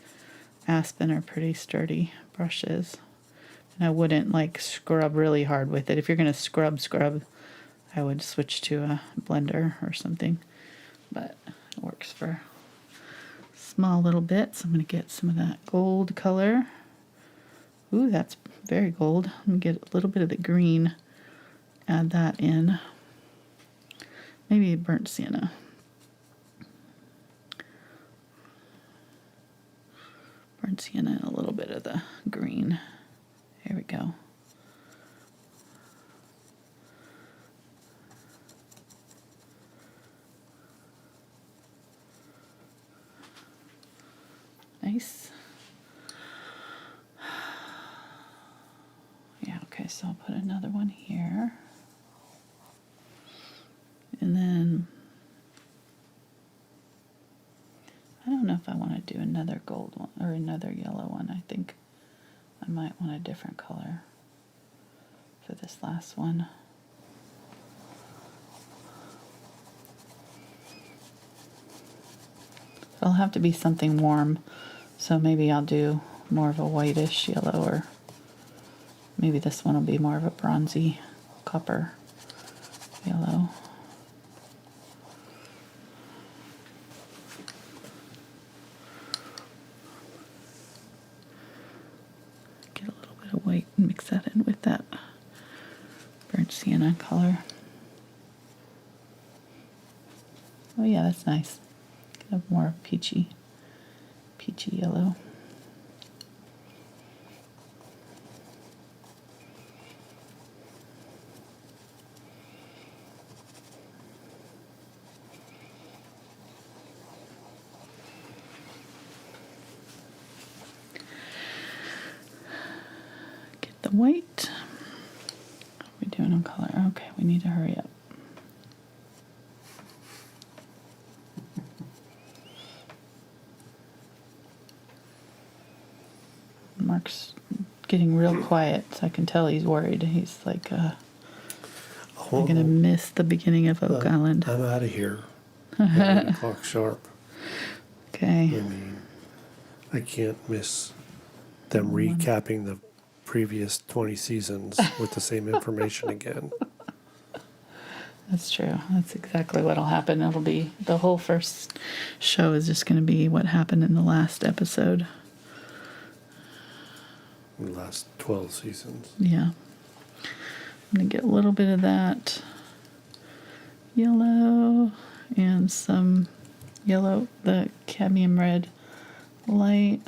Aspen are pretty sturdy brushes. And I wouldn't like scrub really hard with it. If you're going to scrub, I would switch to a blender or something. But it works for small little bits. I'm going to get some of that gold color. Ooh, that's very gold. Let me get a little bit of the green. Add that in. Maybe burnt sienna. Burnt sienna and a little bit of the green. Here we go. Nice. Yeah, okay, so I'll put another one here. And then, I don't know if I want to do another gold one or another yellow one. I think I might want a different color for this last one. It'll have to be something warm, so maybe I'll do more of a whitish yellow, or maybe this one will be more of a bronzy copper yellow. Get a little bit of white and mix that in with that burnt sienna color. Oh yeah, that's nice. Kind of more peachy yellow. Get the white. How are we doing on color? Okay, we need to hurry up. Mark's getting real quiet, so I can tell he's worried. He's like, I'm going to miss the beginning of Oak Island. I'm out of here. 8 o'clock sharp. Okay. I mean, I can't miss them recapping the previous 20 seasons with the same information again. That's true. That's exactly what'll happen. It'll be the whole first show is just going to be what happened in the last episode. The last 12 seasons. Yeah. I'm going to get a little bit of that yellow and some yellow, the Cadmium Red Light.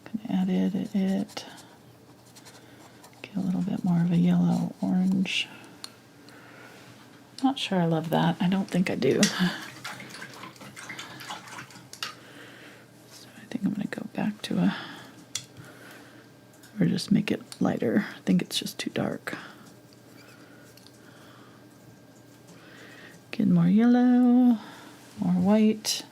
Going to add it. Get a little bit more of a yellow orange. Not sure I love that. I don't think I do. So I think I'm going to go back to a, or just make it lighter. I think it's just too dark. Get more yellow, more white.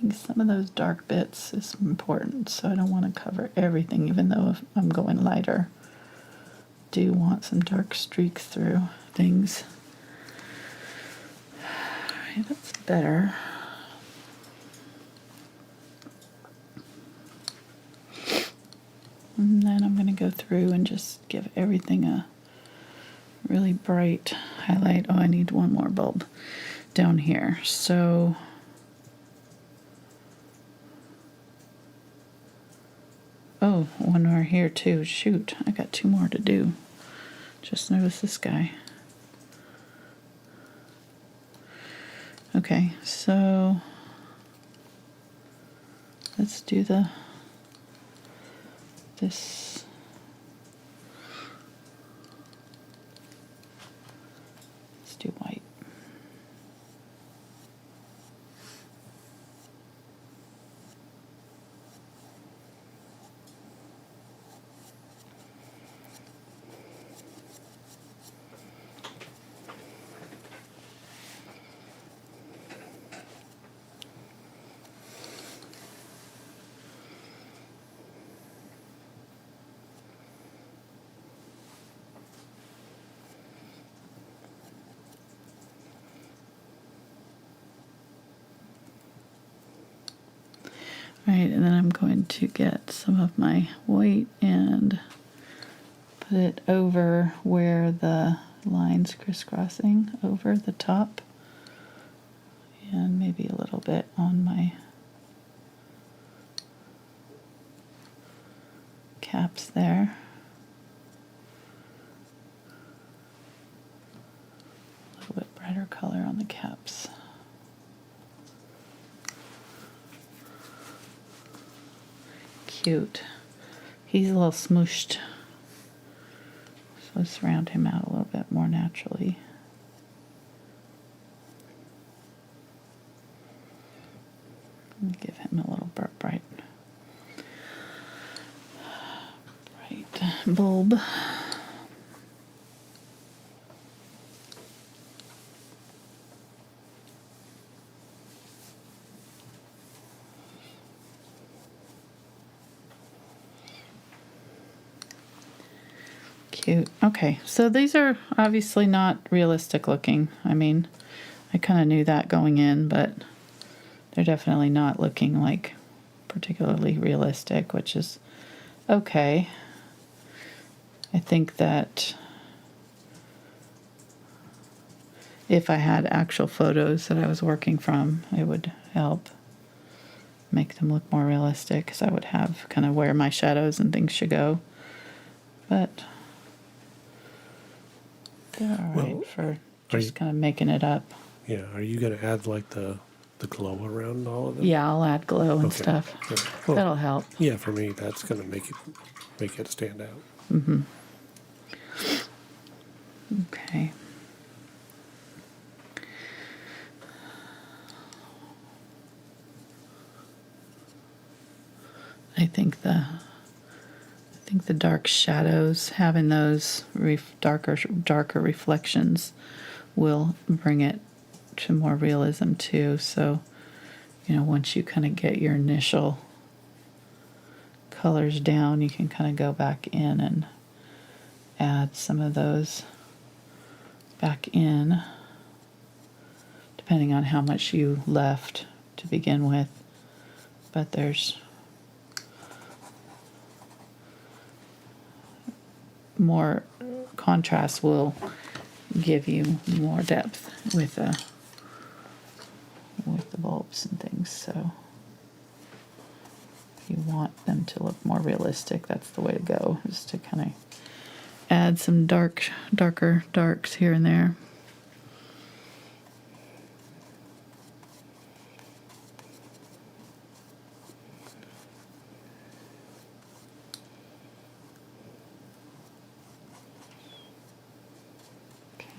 think some of those dark bits is important, so I don't want to cover everything, even though if I'm going lighter. Do want some dark streaks through things. Alright, that's better. And then I'm going to go through and just give everything a really bright highlight. Oh, I need one more bulb down here. So oh, one more here too. Shoot, I got 2 more to do. Just notice this guy. Okay, so let's do this. Let's do white. Right, and then I'm going to get some of my white and put it over where the line's crisscrossing over the top, and maybe a little bit on my caps there. A little bit brighter color on the caps. Cute. He's a little smooshed. So let's round him out a little bit more naturally. And give him a little bright bulb. Cute. Okay, so these are obviously not realistic looking. I mean, I kind of knew that going in, but they're definitely not looking like particularly realistic, which is okay. I think that if I had actual photos that I was working from, it would help make them look more realistic, because I would have kind of where my shadows and things should go. But they're alright for just kind of making it up. Yeah, are you going to add like the glow around all of them? Yeah, I'll add glow and Okay. stuff. Yeah. Well, That'll help. yeah, for me, that's going to make it stand out. Mm-hmm. Okay. I think the dark shadows, having those darker reflections, will bring it to more realism too. So, you know, once you kind of get your initial colors down, you can kind of go back in and add some of those back in, depending on how much you left to begin with. But there's more contrast will give you more depth with the bulbs and things. So if you want them to look more realistic, that's the way to go, is to kind of add some darker darks here and there.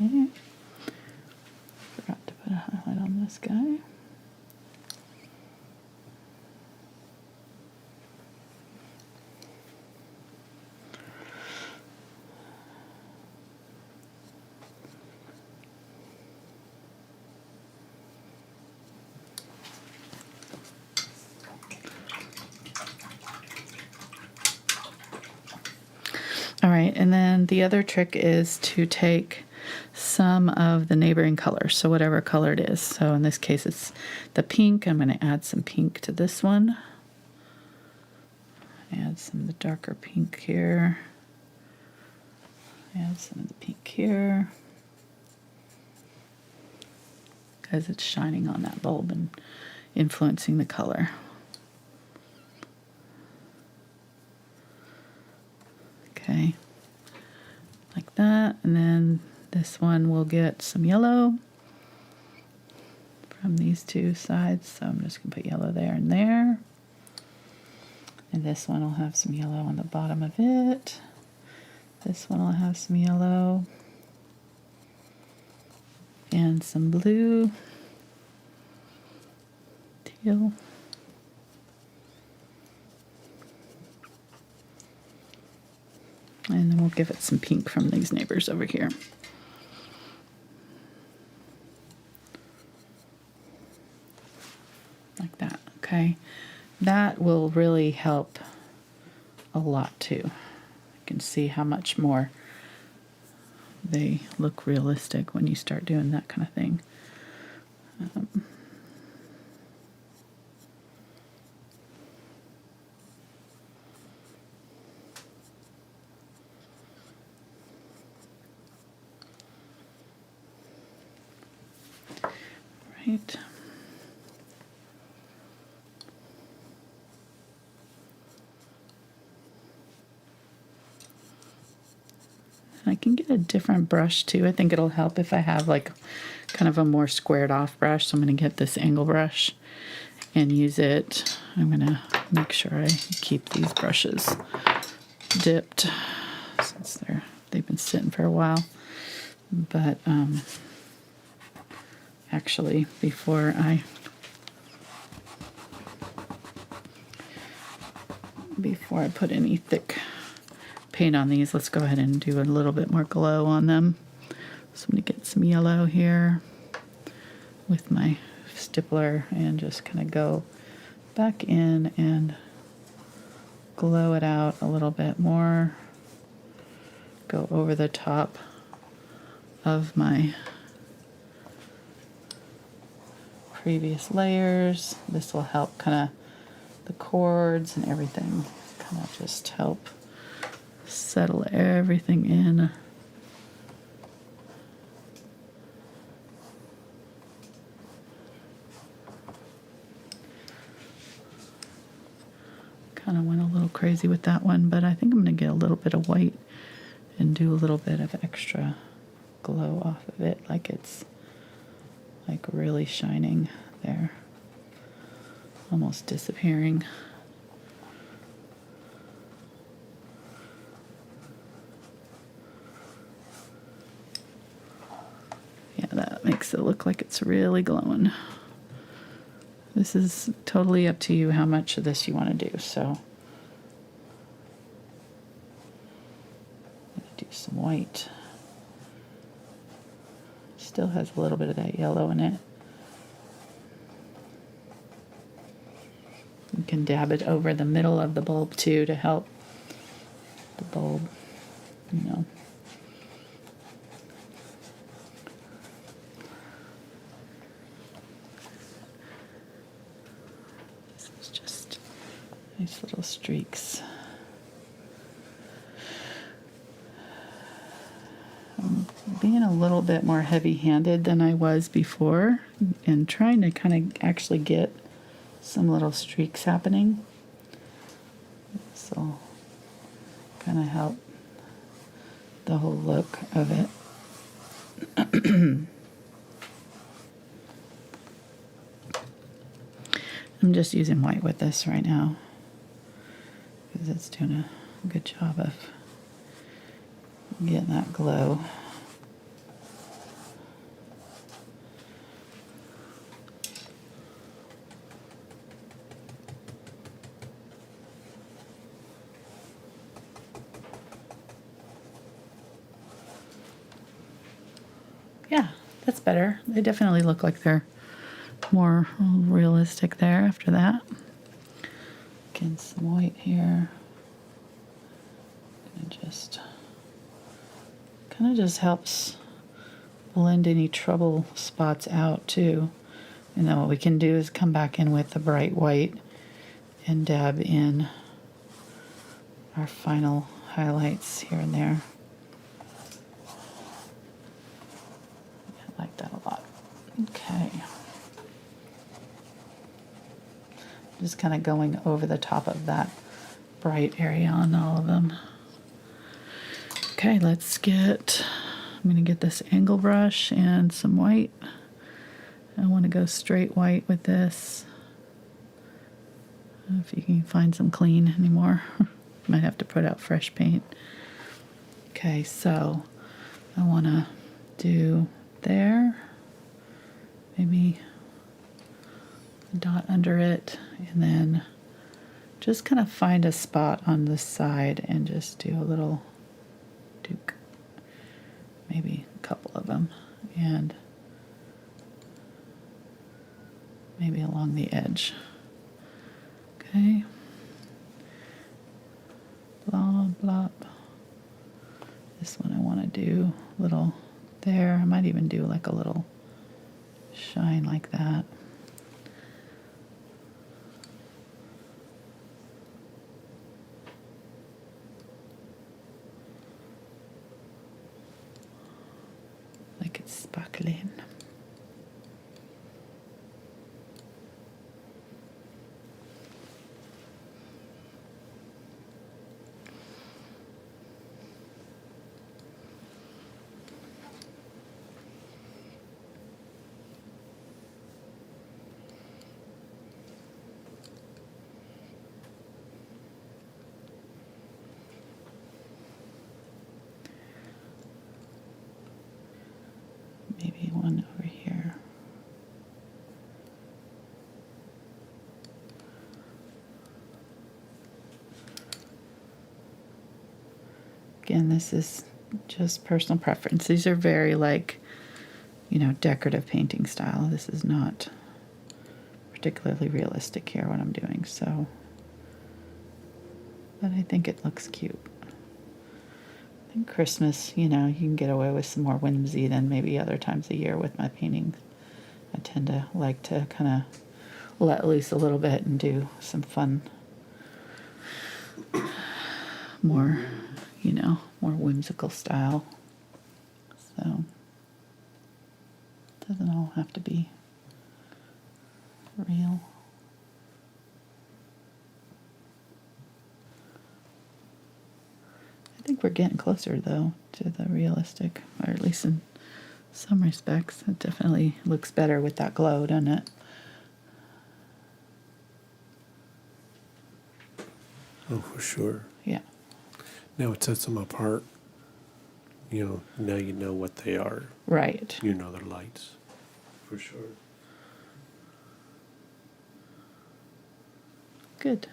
Okay. Forgot to put a highlight on this guy. All right, and then the other trick is to take some of the neighboring colors, so whatever color it is. So in this case, it's the pink. I'm going to add some pink to this one. Add some of the darker pink here. Add some of the pink here. Because it's shining on that bulb and influencing the color. Okay, like that. And then this one will get some yellow from these two sides. So I'm just going to put yellow there and there. And this one will have some yellow on the bottom of it. This one will have some yellow. And some blue. Teal. And then we'll give it some pink from these neighbors over here. Like that, okay? That will really help a lot too. You can see how much more they look realistic when you start doing that kind of thing. Right. I can get a different brush too. I think it'll help if I have like kind of a more squared off brush. So I'm going to get this angle brush and use it. I'm going to make sure I keep these brushes dipped since they've been sitting for a while. But actually, before I put any thick paint on these, let's go ahead and do a little bit more glow on them. So I'm going to get some yellow here with my stippler and just kind of go back in and glow it out a little bit more. Go over the top of my previous layers. This will help kind of the chords and everything, kind of just help settle everything in. Kind of went a little crazy with that one, but I think I'm going to get a little bit of white and do a little bit of extra glow off of it, like it's like really shining there, almost disappearing. Yeah, that makes it look like it's really glowing. This is totally up to you how much of this you want to do. So I'm going to do some white. Still has a little bit of that yellow in it. You can dab it over the middle of the bulb too to help the bulb, you know. This is just nice little streaks. Being a little bit more heavy-handed than I was before and trying to kind of actually get some little streaks happening. So kind of help the whole look of it. I'm just using white with this right now because it's doing a good job of getting that glow. Yeah, that's better. They definitely look like they're more realistic there after that. Getting some white here. Gonna just kind of just helps blend any trouble spots out too. And then what we can do is come back in with the bright white and dab in our final highlights here and there. I like that a lot. Okay. Just kind of going over the top of that bright area on all of them. Okay, I'm going to get this angle brush and some white. I want to go straight white with this. I don't know if you can find some clean anymore. Might have to put out fresh paint. Okay, so I want to do there. Maybe a dot under it, and then just kind of find a spot on this side and just do a little duke. Maybe a couple of them, and maybe along the edge. Okay. Blah, blah. This one I want to do a little there. I might even do like a little shine like that. Like it's sparkling. Maybe one over here. Again, this is just personal preference. These are very decorative painting style. This is not particularly realistic here, what I'm doing, so. But I think it looks cute. I think Christmas, you can get away with some more whimsy than maybe other times of year with my paintings. I tend to like to kind of let loose a little bit and do some fun, more whimsical style. So, it doesn't all have to be real. I think we're getting closer, though, to the realistic, or at least in some respects. It definitely looks better with that glow, doesn't it? Oh, for sure. Yeah. Now it sets them apart. Now you know what they are. Right. They're lights. For sure. Good.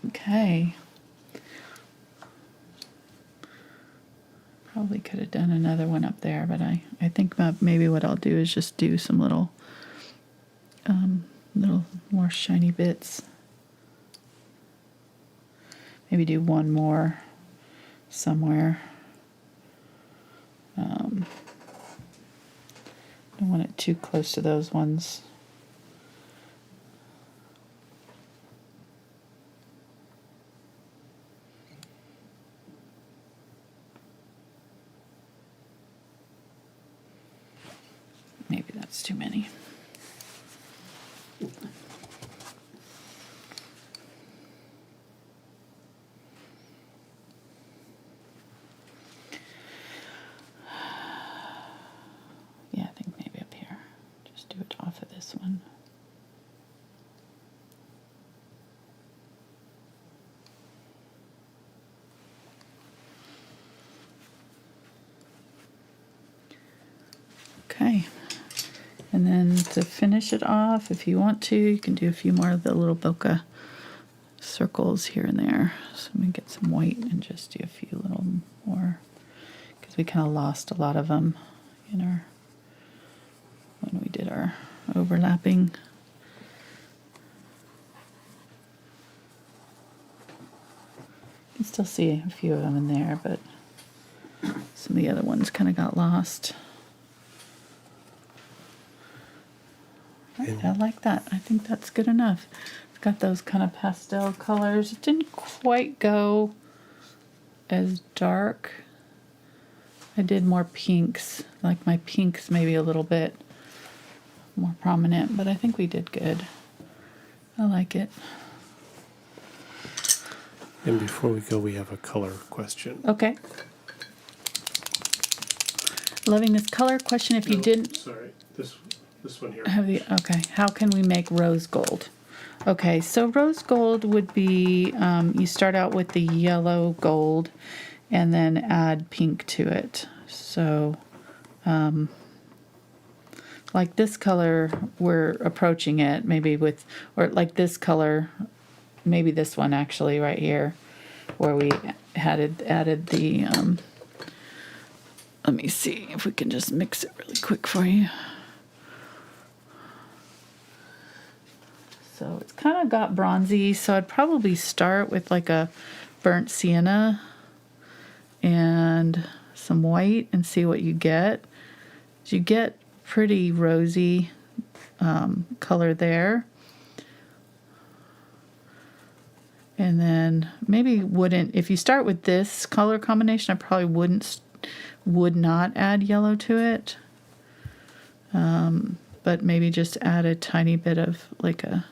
Okay. Probably could have done another one up there, but I think maybe what I'll do is just do some little more shiny bits. Maybe do one more somewhere. Don't want it too close to those ones. Maybe that's too many. this one. Okay, and then to finish it off, if you want to, you can do a few more of the little bokeh circles here and there. So I'm going to get some white and just do a few little more, because we kind of lost a lot of them in our, when we did our overlapping. You can still see a few of them in there, but some of the other ones kind of got lost. I like that. I think that's good enough. It's got those kind of pastel colors. It didn't quite go as dark. I did more pinks. Like my pinks maybe a little bit more prominent, but I think we did good. I like it. And before we go, we have a color question. Okay. Loving this color question. If you didn't... Sorry, this one here. Okay, how can we make rose gold? Okay, so rose gold would be, you start out with the yellow gold and then add pink to it. So, like this color, we're approaching it maybe with, or like this color, maybe this one actually right here, where we added the, let me see if we can just mix it really quick for you. So it's kind of got bronzy, so I'd probably start with like a burnt sienna and some white and see what you get. You get pretty rosy color there. And then maybe if you start with this color combination, I probably would not add yellow to it. But maybe just add a tiny bit of like a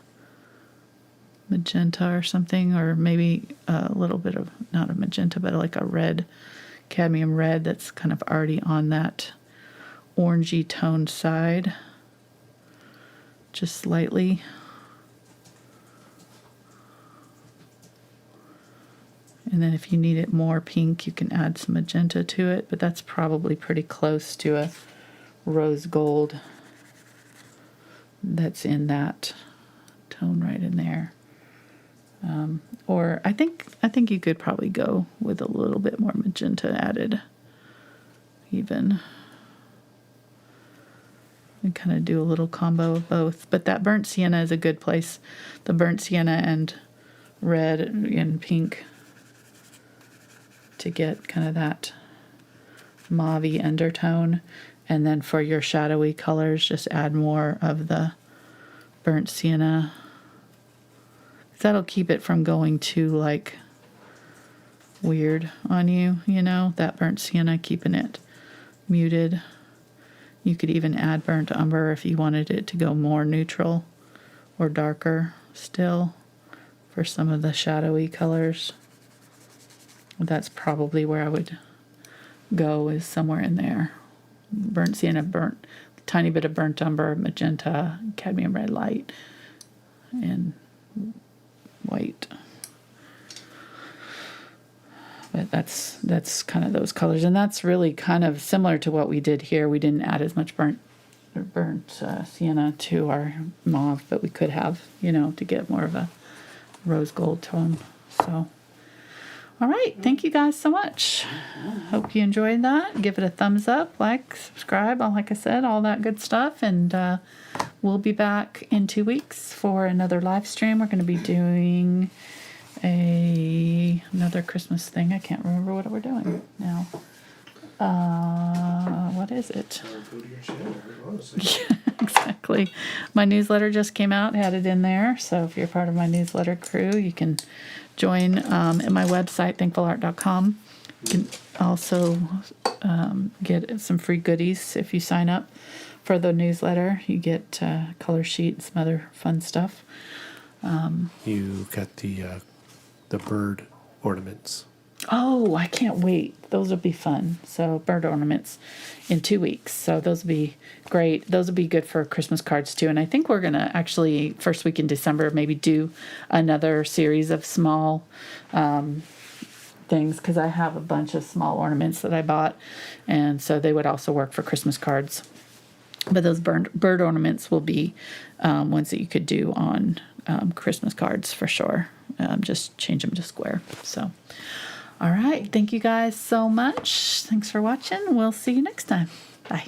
magenta or something, or maybe a little bit of, not a magenta, but like a red, cadmium red that's kind of already on that orangey toned side, just slightly. And then if you need it more pink, you can add some magenta to it, but that's probably pretty close to a rose gold that's in that tone right in there. Or I think you could probably go with a little bit more magenta added even. And kind of do a little combo of both. But that burnt sienna is a good place. The burnt sienna and red and pink to get kind of that mauve-y undertone. And then for your shadowy colors, just add more of the burnt sienna. That'll keep it from going too like weird on you, you know, that burnt sienna, keeping it muted. You could even add burnt umber if you wanted it to go more neutral or darker still for some of the shadowy colors. That's probably where I would go, is somewhere in there. Burnt sienna, tiny bit of burnt umber, magenta, cadmium red light, and white. But that's kind of those colors, and that's really kind of similar to what we did here. We didn't add as much burnt sienna to our mauve, but we could have, you know, to get more of a rose gold tone. So, all right, thank you guys so much. Hope you enjoyed that. Give it a thumbs up, like, subscribe, like I said, all that good stuff, and we'll be back in 2 weeks for another live stream. We're going to be doing another Christmas thing. I can't remember what we're doing now. What is it? Yeah, exactly. My newsletter just came out, had it in there. So if you're part of my newsletter crew, you can join at my website, thankfulart.com. You can also get some free goodies if you sign up for the newsletter. You get a color sheet and some other fun stuff. You got the bird ornaments. Oh, I can't wait. Those will be fun. So bird ornaments in 2 weeks. So those will be great. Those will be good for Christmas cards too. And I think we're going to actually, first week in December, maybe do another series of small things, because I have a bunch of small ornaments that I bought. And so they would also work for Christmas cards. But those bird ornaments will be ones that you could do on Christmas cards for sure. Just change them to square. So, all right. Thank you guys so much. Thanks for watching. We'll see you next time. Bye.